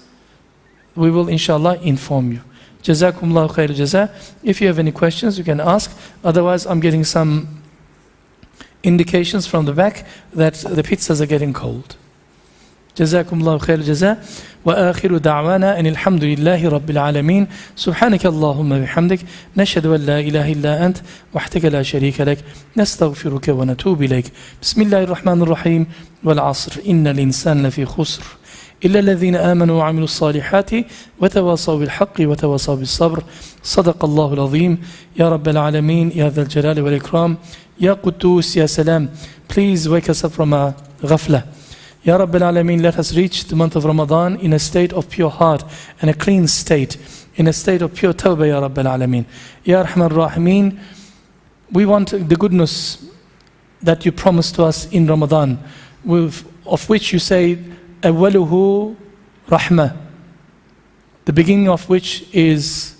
we will inshallah inform you. Jazakumullahu khair jaza. If you have any questions, you can ask. Otherwise, I'm getting some indications from the back that the pizzas are getting cold. جزاكم الله خير الجزاء وآخر دعوانا أن الحمد لله رب العالمين سبحانك اللهم بحمدك نشهد أن لا إله إلا أنت وحدك لا شريك لك نستغفرك ونتوب إليك بسم الله الرحمن الرحيم والعصر إن الإنسان لفي خسر إلا الذين آمنوا وعملوا الصالحات وتواصوا بالحق وتواصوا بالصبر صدق الله العظيم يا رب العالمين يا ذا الجلال والإكرام يا قدوس يا سلام. Please wake us up from a ghafla. Ya Rabbil Alameen, let us reach the month of Ramadan in a state of pure heart and a clean state, in a state of pure tawbah, Ya Rabbil Alameen. Ya Rahman Rahimeen, we want the goodness that you promised to us in Ramadan, of which you say, Awwaluhu Rahmah, the beginning of which is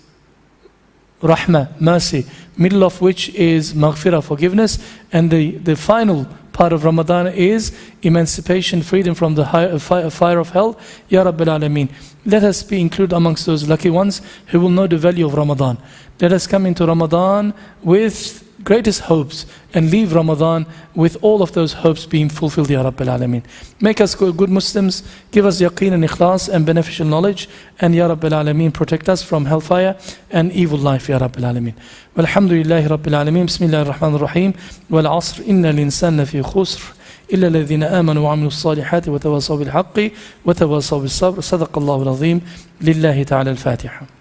Rahmah, mercy, middle of which is Maghfirah, forgiveness, and the final part of Ramadan is emancipation, freedom from the fire of hell. Ya Rabbil Alameen, let us be included amongst those lucky ones who will know the value of Ramadan. Let us come into Ramadan with greatest hopes and leave Ramadan with all of those hopes being fulfilled, Ya Rabbil Alameen. Make us good Muslims, give us yaqeen and ikhlas and beneficial knowledge, and Ya Rabbil Alameen, protect us from hellfire and evil life, Ya Rabbil Alameen. Walhamdulillahi Rabbil Alameen, Bismillahir Rahmanir Rahim, wal asr, inna al-insana lafi khusr, إلا الذين آمنوا وعملوا الصالحات وتواصوا بالحق وتواصوا بالصبر صدق الله العظيم لله تعالى الفاتحة.